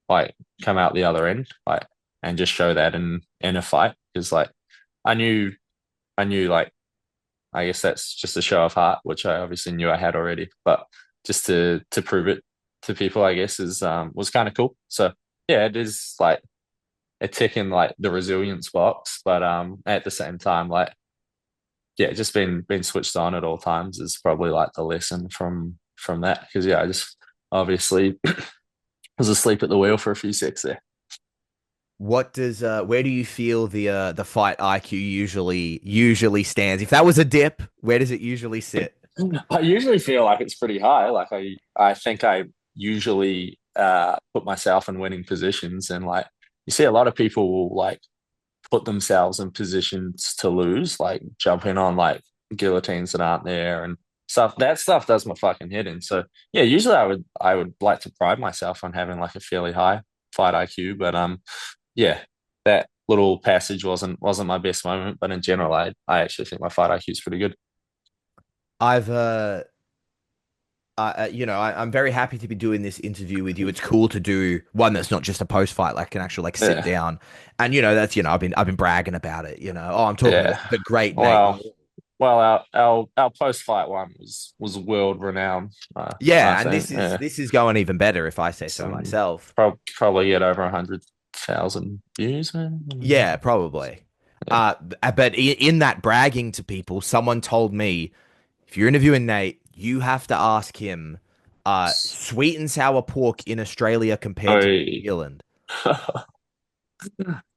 like come out the other end, like and just show that in a fight. Because like I knew I knew like I guess that's just a show of heart, which I obviously knew I had already. But just to prove it to people, I guess is was kind of cool. So yeah, it is like a tick in like the resilience box, but at the same time, like yeah, just being switched on at all times is probably like the lesson from that because yeah, I just obviously was asleep at the wheel for a few secs there. What does where do you feel the fight IQ usually stands? If that was a dip, where does it usually sit? I usually feel like it's pretty high. Like I think I usually put myself in winning positions, and like you see a lot of people will like put themselves in positions to lose, like jumping on like guillotines that aren't there and stuff. That stuff does my fucking head in. So yeah, usually I would like to pride myself on having like a fairly high fight IQ, but yeah, that little passage wasn't my best moment, but in general, I actually think my fight IQ is pretty good. I've I'm very happy to be doing this interview with you. It's cool to do one that's not just a post fight, like an actual like sit Yeah, down, and that's I've been bragging about it. Oh, I'm talking to yeah. the great Nate Well, Law. well, our post fight one was world renowned. I Yeah, and think. Yeah, this is going even better if I say so some myself. probably get over 100,000 views, man. Yeah, probably. But in that bragging to people, someone told me if you're interviewing Nate, you have to ask him, sweet and sour pork in Australia compared to New Oi. Zealand.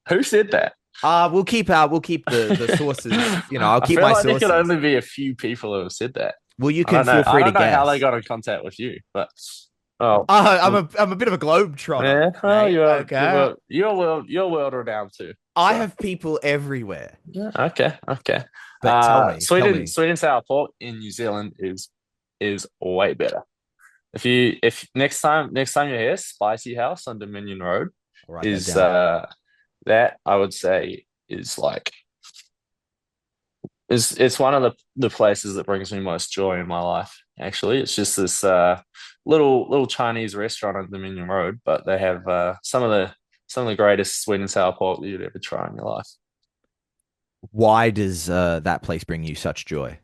Who said that? We'll keep the sources. I'll I keep feel my like there could sources. only be a few people who have said that. Well, you I can don't know. feel I free to don't know how they guess. got in contact with you, but oh, I'm well, I'm a bit of a globetrotter, yeah. Well, Nate. Okay, you're world renowned too. I So have people everywhere. yeah, okay, okay. But tell me, Sweet and sour pork in New Zealand is way better. If next time you're here, Spicy House on Dominion Road I'll write that is down. that I would say is like is it's one of the places that brings me most joy in my life. Actually, it's just this little Chinese restaurant on Dominion Road, but they have some of the greatest sweet and sour pork that you'd ever try in your life. Why does that place bring you such joy?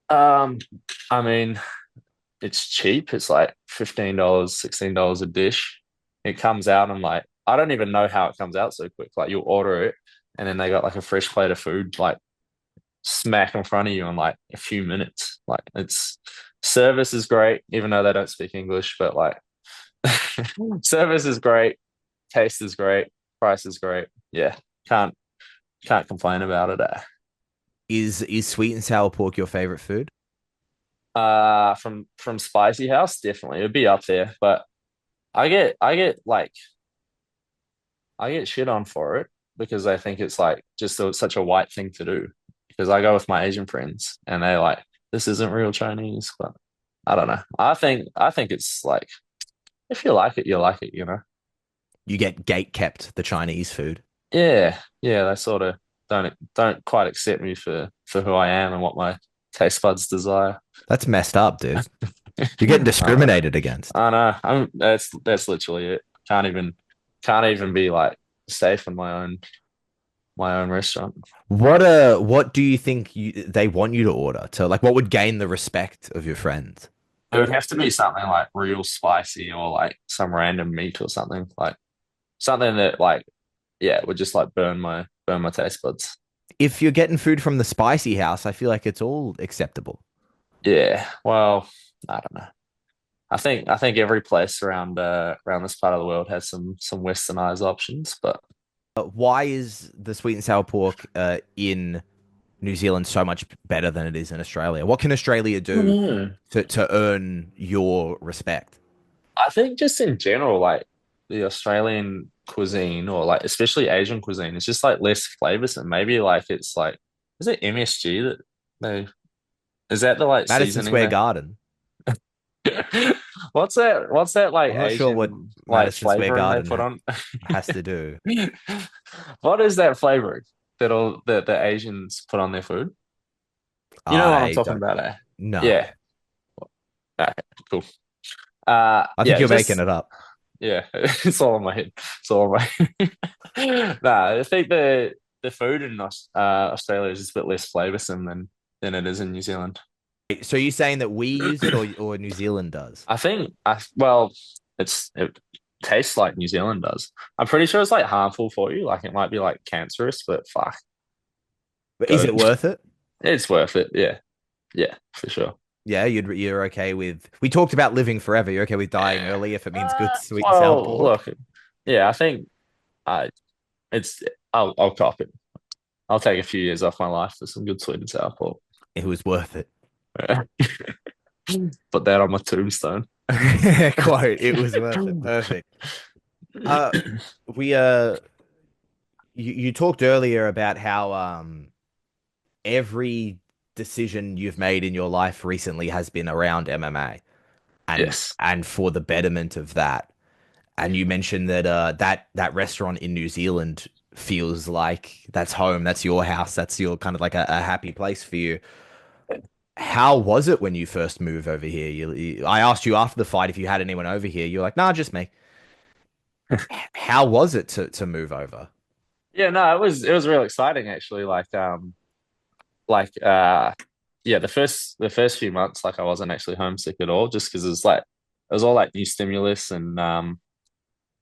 Um, I mean, it's cheap. It's like $15, $16 a dish. It comes out and like I don't even know how it comes out so quick. Like you'll order it and then they got like a fresh plate of food like smack in front of you in like a few minutes. Like it's service is great, even though they don't speak English, but like service is great, taste is great, price is great. Yeah, can't can't complain about it. Is sweet and sour pork your favorite food? From Spicy House, definitely it'd be up there, but I get shit on for it because I think it's like just such a white thing to do. Because I go with my Asian friends and they like this isn't real Chinese, but I don't know. I think it's like if you like it, you like it, you know. You get gate kept the Chinese food. Yeah, yeah. They sort of don't quite accept me for who I am and what my taste buds desire. That's messed up, dude. You're getting Uh, discriminated against. I know. That's literally it. Can't even be like safe in my own restaurant. What do you think they want you to order to like what would gain the respect of your friends? It would have to be something like real spicy or like some random meat or something like something that like yeah would just like burn my taste buds. If you're getting food from the spicy house, I feel like it's all acceptable. Yeah. Well, I don't know. I think every place around this part of the world has some westernized options, but Why is the sweet and sour pork in New Zealand so much better than it is in Australia? What can Australia I don't do know. to earn your respect? I think just in general, like the Australian cuisine or like especially Asian cuisine, it's just like less flavoursome. Maybe like it's like is it MSG that they is that the like Madison seasoning Square they Garden. what's that like I'm not sure what Asian like Madison Square flavoring they Garden put on? has to do. What is that flavoring that the Asians put on their food? You know what I'm I talking don't about, eh? know. Yeah. Okay, cool. I think Yeah, you're making just it up. yeah, it's all in my head. It's all in my head. Nah, I think the food in Australia is just a bit less flavoursome than it is in New Zealand. So you're saying that we use it or New Zealand does? I think well, it tastes like New Zealand does. I'm pretty sure it's like harmful for you. Like it might be like cancerous, but fuck, But is go. it worth it? It's worth it. Yeah, yeah, for sure. Yeah, you're okay with. We talked about living forever. You're okay with dying early if it means good sweet and sour Well, pork. look, yeah, I think I it's I'll cop it. I'll take a few years off my life for some good sweet and sour pork. It was worth it. Put that on my tombstone. Quote, it was worth it. Perfect. Uh, we you talked earlier about how every decision you've made in your life recently has been around MMA and Yes. for the betterment of that. And you mentioned that that restaurant in New Zealand feels like that's home, that's your house, that's your kind of like a happy place for you. How was it when you first moved over here? I asked you after the fight if you had anyone over here. You're like, nah, just me. How was it to move over? Yeah, no, it was real exciting actually. Like yeah, the first few months, like I wasn't actually homesick at all, just because it was all like new stimulus and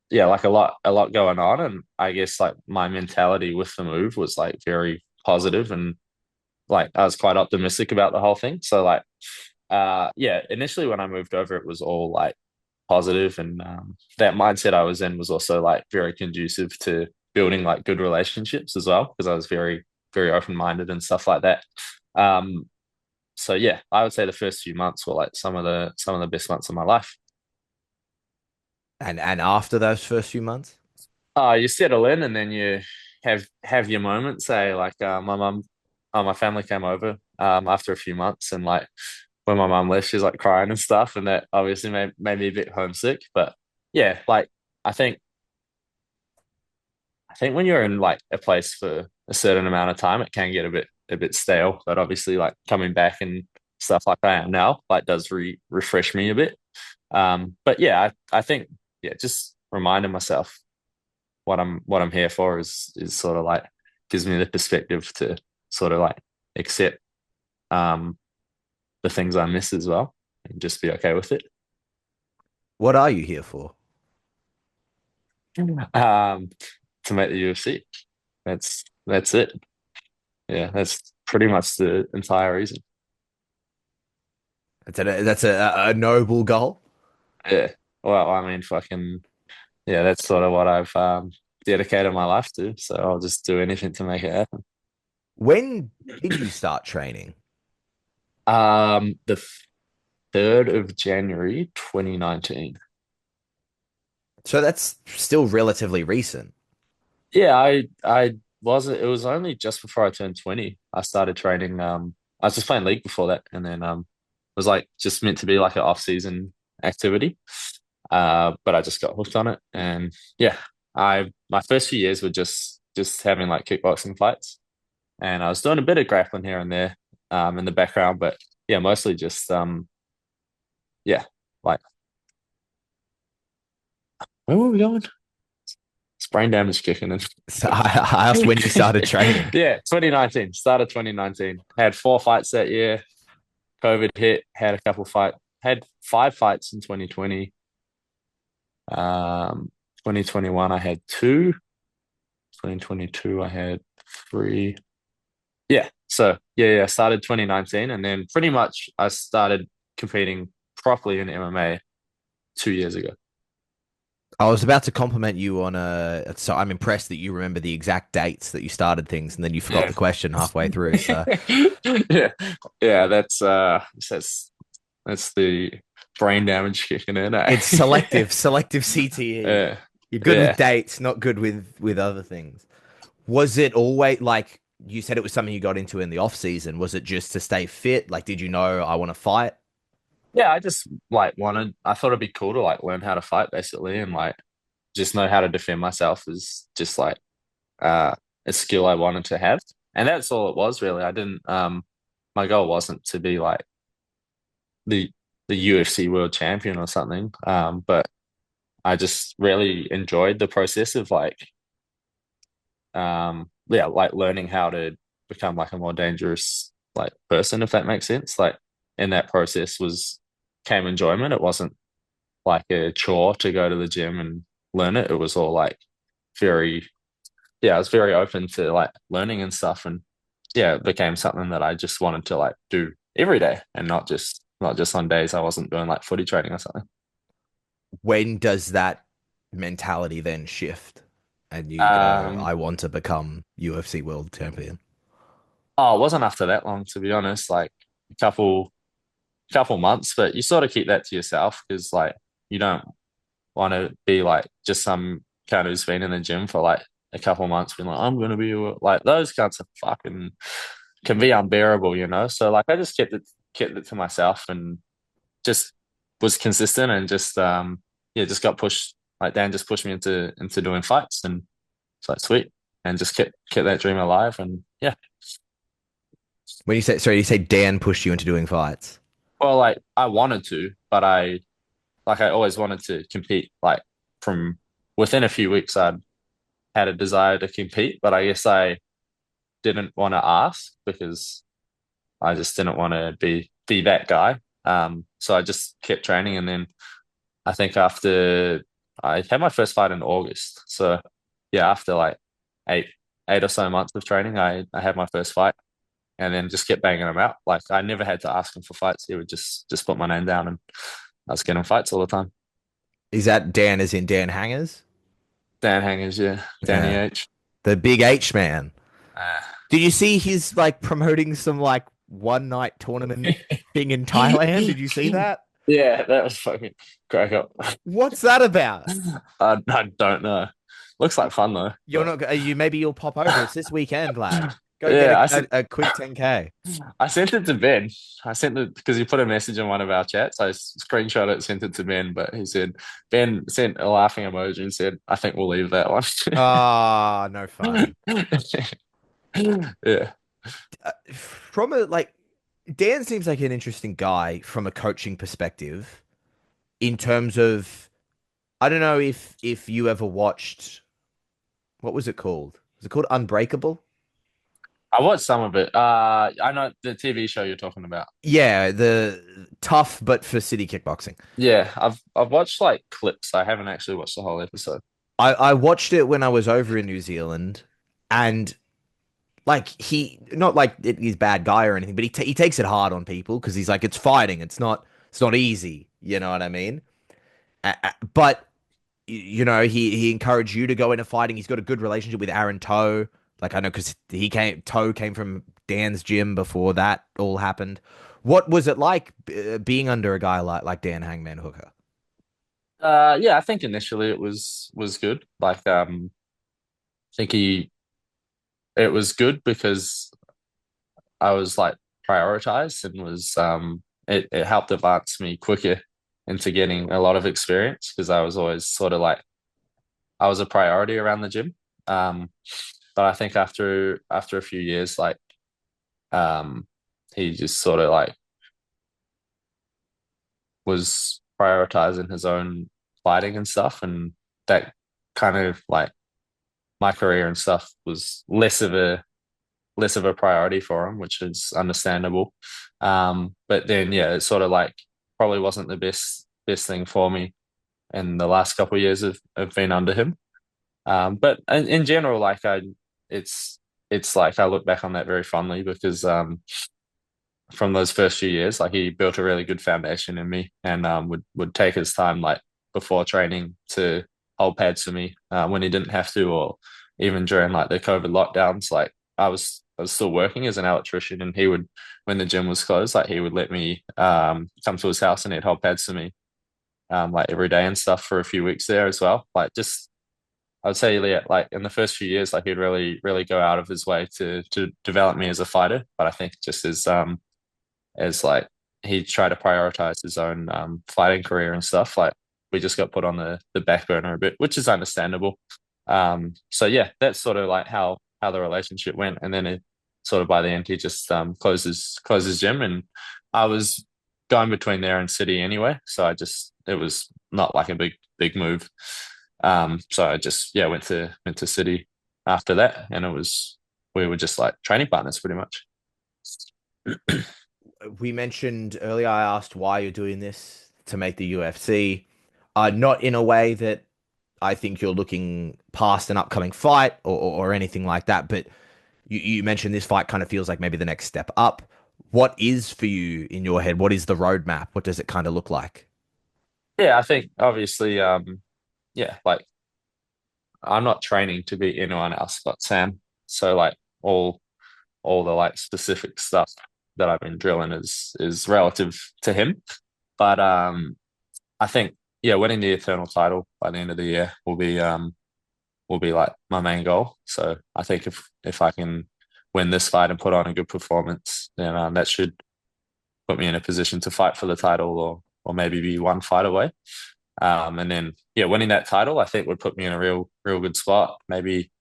yeah, like a lot going on. And I guess like my mentality with the move was like very positive and like I was quite optimistic about the whole thing. So like yeah, initially when I moved over it was all like positive and that mindset I was in was also like very conducive to building like good relationships as well because I was very very open-minded and stuff like that. Um so yeah, I would say the first few months were like some of the best months of my life. And after those first few months? You settle in and then you have your moments. Say like my family came over after a few months and like when my mum left, she's like crying and stuff, and that obviously made me a bit homesick. But yeah, like I think I think when you're in like a place for a certain amount of time, it can get a bit stale. But obviously, like coming back and stuff like I am now, like does refresh me a bit. But yeah, I think yeah, just reminding myself what I'm here for is sort of like gives me the perspective to sort of like accept um the things I miss as well and just be okay with it. What are you here for? Um to make the UFC. That's it. Yeah, that's pretty much the entire reason. That's a noble goal. Yeah. Well, I mean fucking yeah, that's sort of what I've dedicated my life to. So I'll just do anything to make it happen. When did you start training? The 3rd of January 2019. So that's still relatively recent. Yeah, I wasn't. It was only just before I turned 20. I started training. I was just playing league before that, and then it was like just meant to be like an off-season activity. But I just got hooked on it, and yeah, I my first few years were just having like kickboxing fights, and I was doing a bit of grappling here and there, in the background, but yeah, mostly just yeah, like where were we going? It's brain damage kicking in. So I asked when you started training. Yeah, 2019. Started 2019. Had 4 fights that year. COVID hit. Had a couple fight. Had 5 fights in 2020. 2021 I had two. 2022 I had three. Yeah. So yeah. Started 2019, and then pretty much I started competing properly in MMA 2 years ago. I was about to compliment you on so I'm impressed that you remember the exact dates that you started things and then you forgot Yeah. the question halfway through. So Yeah. Yeah. That's the brain damage kicking in. it's selective CTE. Yeah. You're good with Yeah. dates, not good with other things. Was it always like you said it was something you got into in the off season? Was it just to stay fit? Like, did you know I want to fight? Yeah. I just like I thought it'd be cool to like learn how to fight basically and like just know how to defend myself is just like uh a skill I wanted to have. And that's all it was really. I didn't my goal wasn't to be like the UFC world champion or something. But I just really enjoyed the process of like yeah, like learning how to become like a more dangerous like person, if that makes sense. Like in that process was came enjoyment. It wasn't like a chore to go to the gym and learn it. It was all like very yeah, I was very open to like learning and stuff and yeah, it became something that I just wanted to like do every day and not just on days I wasn't doing like footy training or something. When does that mentality then shift and you go, Um I want to become UFC world champion? oh, it wasn't after that long to be honest. Like a couple. couple months, but you sort of keep that to yourself because like you don't want to be like just some cat who's been in the gym for like a couple months being like, I'm gonna be like those kinds of fucking can be unbearable, you know. So like I just kept it to myself and just was consistent and just yeah, just got pushed like Dan just pushed me into doing fights and it's like sweet and just kept that dream alive and yeah. When you say, sorry, you say Dan pushed you into doing fights. Well like I wanted to, but I always wanted to compete like from within a few weeks I'd had a desire to compete, but I guess I didn't want to ask because I just didn't want to be that guy. So I just kept training, and then I think after I had my first fight in August, so yeah, after like eight eight or so months of training, I had my first fight, and then just kept banging him out. Like I never had to ask him for fights; he would just put my name down, and I was getting fights all the time. Is that Dan as in Dan Hangers? Dan Hangers, yeah, Danny Yeah. H. The big H man. Ah. Did you see his like promoting some like one night tournament thing in Thailand? Did you see that? Yeah, that was fucking crack up. What's that about? I don't know. Looks like fun though. You're But not, you maybe you'll pop over. It's this weekend, lad. Go get yeah, a quick 10K. I sent it to Ben. I sent it because he put a message in one of our chats. I screenshot it, sent it to Ben, but he said Ben sent a laughing emoji and said, "I think we'll leave that one." Ah, no fun. Yeah. From a like Dan seems like an interesting guy from a coaching perspective in terms of I don't know if you ever watched what was it called? Was it called Unbreakable? I watched some of it. I know the TV show you're talking about. Yeah, the tough but for city kickboxing. Yeah, I've watched like clips. I haven't actually watched the whole episode. I watched it when I was over in New Zealand, and like he not like he's a bad guy or anything, but he takes it hard on people because he's like it's fighting, it's not easy, you know what I mean? But you know he encouraged you to go into fighting. He's got a good relationship with Aaron Toe. Like I know because Toe came from Dan's gym before that all happened. What was it like being under a guy like Dan Hangman Hooker? Yeah, I think initially it was good. Like I think he it was good because I was like prioritized and was it helped advance me quicker into getting a lot of experience because I was always sort of like I was a priority around the gym. Um, but I think after a few years, like um, he just sort of like was prioritizing his own fighting and stuff, and that kind of like my career and stuff was less of a priority for him, which is understandable. But then yeah, it's sort of like probably wasn't the best thing for me in the last couple of years of being under him. But in general, like it's it's like I look back on that very fondly because from those first few years, like he built a really good foundation in me, and would take his time like before training to hold pads for me when he didn't have to, or even during like the COVID lockdowns. Like I was still working as an electrician, and he would when the gym was closed, like he would let me come to his house and he'd hold pads for me like every day and stuff for a few weeks there as well. Like just I would say, yeah, like in the first few years, like he'd really go out of his way to develop me as a fighter. But I think just as like he tried to prioritize his own fighting career and stuff, like we just got put on the back burner a bit, which is understandable. So yeah, that's sort of like how the relationship went, and then it sort of by the end he just closes gym, and I was going between there and City anyway, so I just it was not like a big move. So I just yeah went to City after that, and it was we were just like training partners pretty much. We mentioned earlier, I asked why you're doing this to make the UFC, not in a way that I think you're looking past an upcoming fight or anything like that, but you mentioned this fight kind of feels like maybe the next step up. What is for you in your head? What is the roadmap? What does it kind of look like? Yeah, I think obviously, yeah, like I'm not training to be anyone else but Sam. So like all the like specific stuff. that I've been drilling is relative to him. But I think yeah, winning the Eternal title by the end of the year will be like my main goal. So I think if I can win this fight and put on a good performance, then that should put me in a position to fight for the title or maybe be one fight away. And then yeah, winning that title I think would put me in a real good spot. Maybe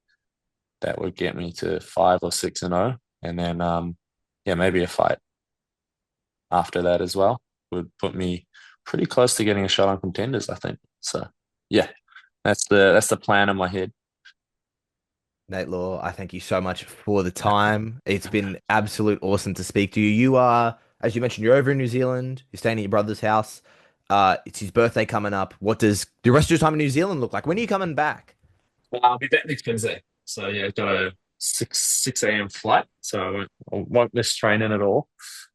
that would get me to 5 or 6-0, and then yeah, maybe a fight after that as well would put me pretty close to getting a shot on contenders, I think. So yeah, that's the plan in my head. Nate Law, I thank you so much for the time. It's been absolute awesome to speak to you. You are, as you mentioned, you're over in New Zealand. You're staying at your brother's house. It's his birthday coming up. What does the rest of your time in New Zealand look like? When are you coming back? I'll be back next Wednesday. So yeah, got a six a.m. flight, so I won't miss training at all.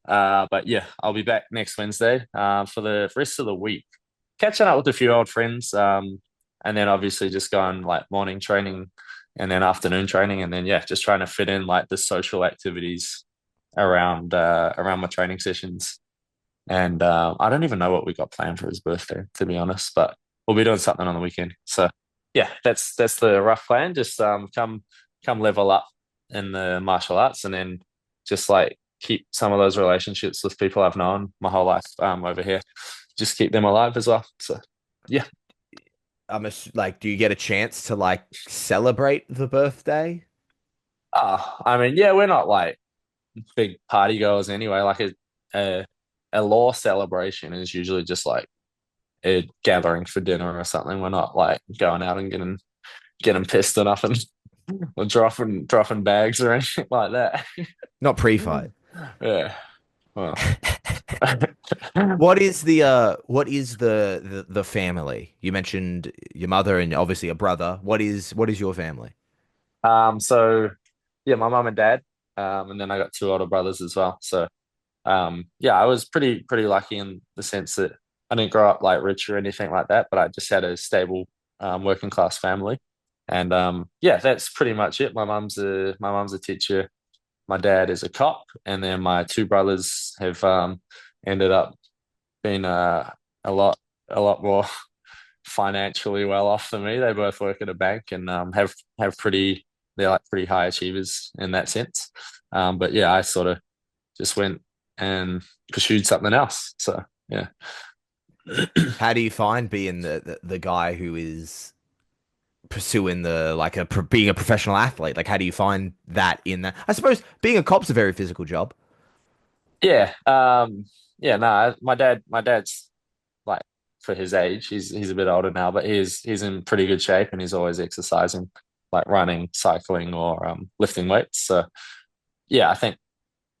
But yeah, I'll be back next Wednesday for the rest of the week, catching up with a few old friends, and then obviously just going like morning training and then afternoon training, and then yeah, just trying to fit in like the social activities around my training sessions. And I don't even know what we got planned for his birthday, to be honest, but we'll be doing something on the weekend. So yeah, that's the rough plan. Just come level up in the martial arts, and then just like keep some of those relationships with people I've known my whole life over here. Just keep them alive as well. So yeah. Like, do you get a chance to like celebrate the birthday? I mean, yeah, we're not like big party goers anyway. Like a a law celebration is usually just like a gathering for dinner or something. We're not like going out and getting pissed enough and or dropping bags or anything like that. Not pre-fight. Yeah. Well. What is the family? You mentioned your mother and obviously a brother. What is your family? So yeah, my mum and dad, and then I got two older brothers as well. So yeah, I was pretty lucky in the sense that I didn't grow up like rich or anything like that, but I just had a stable working class family. And yeah, that's pretty much it. My mum's a teacher, my dad is a cop, and then my two brothers have ended up being a lot more financially well off than me. They both work at a bank and have pretty they're like pretty high achievers in that sense. But yeah, I sort of just went and pursued something else. So yeah. How do you find being the guy who is pursuing the like being a professional athlete? Like, how do you find that in that? I suppose being a cop's a very physical job. Yeah. Yeah, no, my dad's like for his age, he's a bit older now, but he's in pretty good shape and he's always exercising, like running, cycling, or lifting weights. So yeah, I think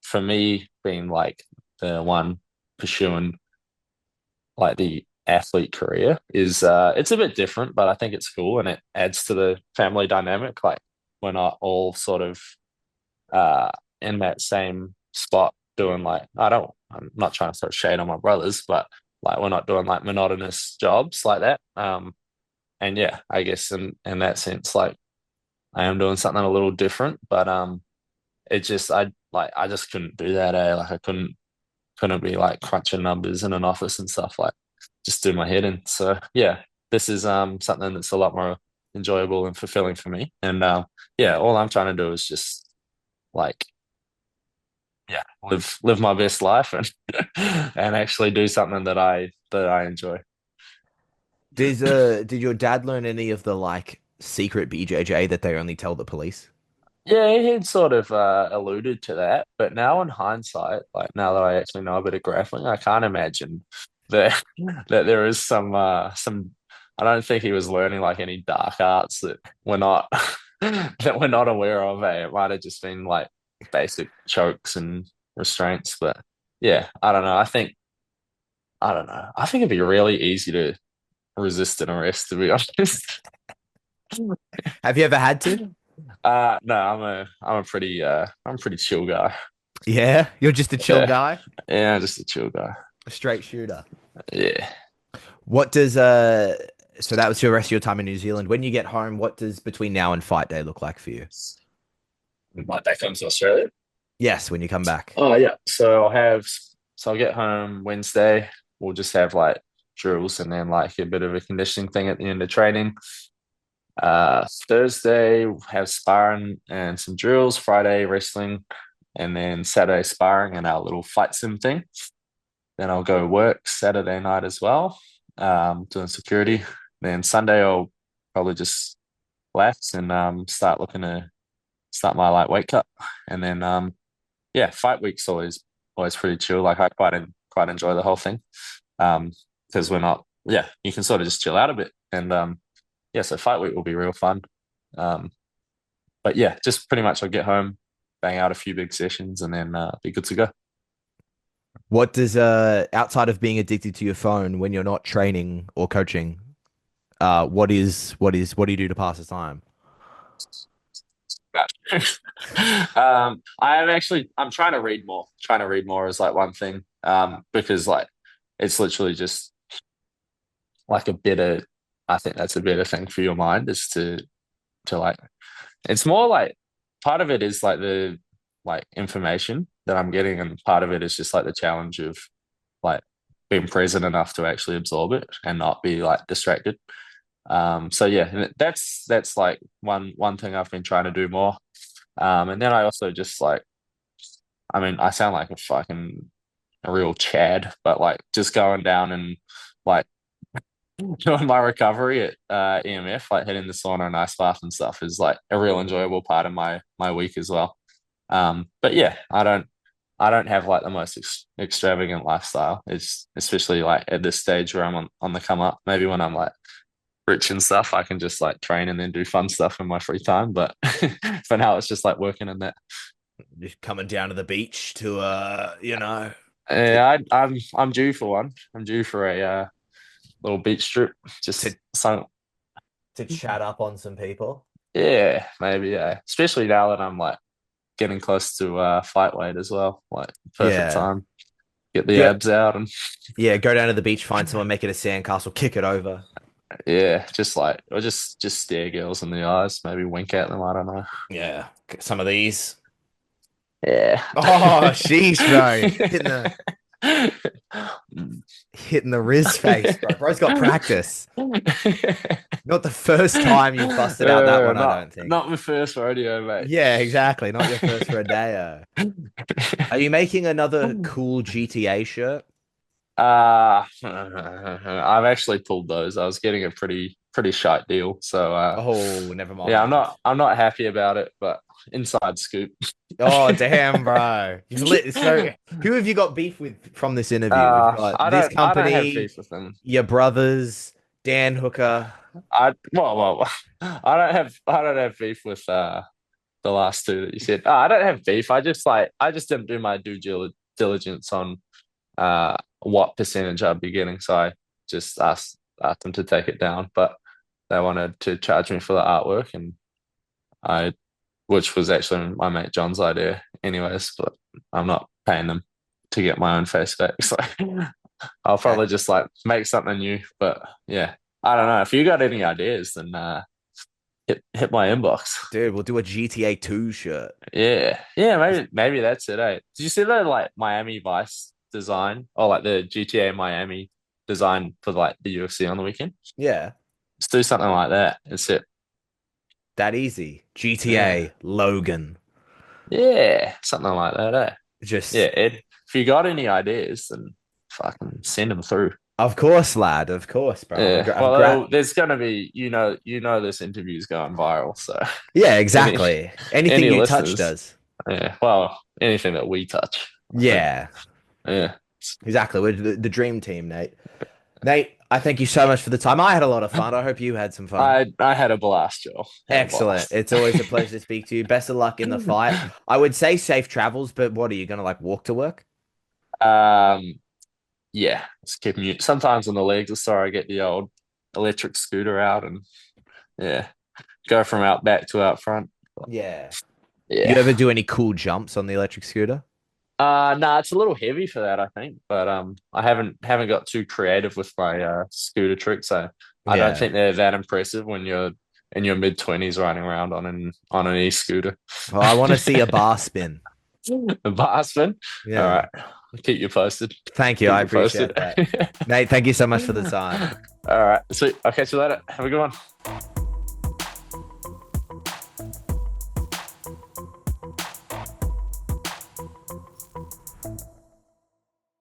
for me being like the one pursuing like the athlete career is it's a bit different, but I think it's cool and it adds to the family dynamic. Like we're not all sort of uh in that same spot doing like I'm not trying to throw shade on my brothers, but like we're not doing like monotonous jobs like that. And yeah, I guess in that sense, like I am doing something a little different, but it just I just couldn't do that, eh? Like I couldn't be like crunching numbers in an office and stuff, like just do my head in. So yeah, this is something that's a lot more enjoyable and fulfilling for me. And yeah, all I'm trying to do is just like yeah, live my best life and and actually do something that I enjoy. Did your dad learn any of the like secret BJJ that they only tell the police? Yeah, he had sort of alluded to that, but now in hindsight, like now that I actually know a bit of grappling, I can't imagine that that there is some. I don't think he was learning like any dark arts that we're not that we're not aware of. Eh? It might have just been like basic chokes and restraints, but yeah, I don't know. I don't know. I think it'd be really easy to resist an arrest, to be honest. Have you ever had to? No, I'm a pretty chill guy. Yeah, you're just a chill Yeah, guy, yeah, just a chill guy. a straight shooter. Yeah. What does so that was the rest of your time in New Zealand. When you get home, what does between now and fight day look like for you? Like back home to Australia. Yes, when you come back. Oh yeah. So I'll get home Wednesday. We'll just have like drills and then like a bit of a conditioning thing at the end of training. Thursday we'll have sparring and some drills. Friday wrestling, and then Saturday sparring and our little fight sim thing. Then I'll go work Saturday night as well, doing security. Then Sunday I'll probably just relax and start looking to start my light weight cut. And then yeah, fight week's always pretty chill. Like I quite enjoy the whole thing. Because we're not, yeah, you can sort of just chill out a bit. And yeah, so fight week will be real fun. Um, but yeah, just pretty much I'll get home, bang out a few big sessions, and then be good to go. What does outside of being addicted to your phone when you're not training or coaching, what do you do to pass the time? I'm trying to read more. Trying to read more is like one thing. Because like it's literally just like a better. I think that's a better thing for your mind is to like. It's more like part of it is like the like information that I'm getting, and part of it is just like the challenge of like being present enough to actually absorb it and not be like distracted. So yeah, and that's like one thing I've been trying to do more. And then I also just like, I mean, I sound like a real Chad, but like just going down and like doing my recovery at EMF, like hitting the sauna and ice bath and stuff is like a real enjoyable part of my week as well. But yeah, I don't have like the most extravagant lifestyle. It's especially like at this stage where I'm on the come up. Maybe when I'm like rich and stuff, I can just like train and then do fun stuff in my free time. But for now, it's just like working in that. Just coming down to the beach to to Yeah, I'm due for one. I'm due for a little beach trip. to Just some, to chat up on some people. yeah, maybe yeah. Especially now that I'm like getting close to fight weight as well. Like perfect Yeah. time. Get the Yeah. abs out and Yeah, go down to the beach, find someone, make it a sandcastle, kick it over. yeah, just like or just stare girls in the eyes, maybe wink at them. I don't know. Yeah. Get some of these. Yeah. Oh, sheesh, bro. Hitting the Riz face, bro. Bro's got practice. Not the first time you've busted out that one, I don't think. Not my first rodeo, mate. Yeah, exactly. Not your first rodeo. Are you making another cool GTA shirt? I've actually pulled those. I was getting a pretty shite deal. So Oh, never yeah, mind. I'm not happy about it, but inside scoop. Oh, damn, bro. So, who have you got beef with from this interview? We've got this I don't have company, beef with them. your brothers, Dan Hooker. I don't have beef with the last two that you said. I don't have beef. I just didn't do my diligence on what percentage I'd be getting. So I just asked them to take it down. But they wanted to charge me for the artwork, and I which was actually my mate John's idea anyways, but I'm not paying them to get my own face back. So I'll Uh, probably just like make something new. But yeah, I don't know. If you got any ideas, then hit my inbox. Dude, we'll do a GTA 2 shirt. Yeah. Yeah, maybe that's it, eh? Did you see the like Miami Vice design? Or like the GTA Miami design for like the UFC on the weekend? Yeah, Let's do something like that. It's it. that easy. Yeah. GTA Logan. Yeah. Something like that, eh? Just, Yeah, Ed, if you got any ideas, then fucking send them through. of course, lad. Of course, bro. Yeah, I've gra there's gonna be, you know, this interview's going viral. So Yeah, any exactly. Anything any you touch listeners, does. yeah, well, anything that we touch, I think, Yeah, yeah. exactly. We're the dream team, Nate. Nate, I thank you so much for the time. I had a lot of fun. I hope you had some fun. I had a blast, Joel. Had a Excellent. blast. It's always a pleasure to speak to you. Best of luck in the fight. I would say safe travels, but what are you gonna like walk to work? Um, yeah, just keep mute. Sometimes on the legs, or sorry, I get the old electric scooter out and yeah, go from out back to out front. Yeah. You Yeah. ever do any cool jumps on the electric scooter? Nah, it's a little heavy for that, I think. But I haven't got too creative with my scooter tricks. So I don't Yeah. think they're that impressive when you're in your mid 20s riding around on an e-scooter. Well, I want to see a bar spin. Bassman. All Yeah. right. I'll keep you posted. Thank you. Keep I you appreciate posted. that. Nate, thank you so much for the time. All right. So I'll catch you later. Have a good one.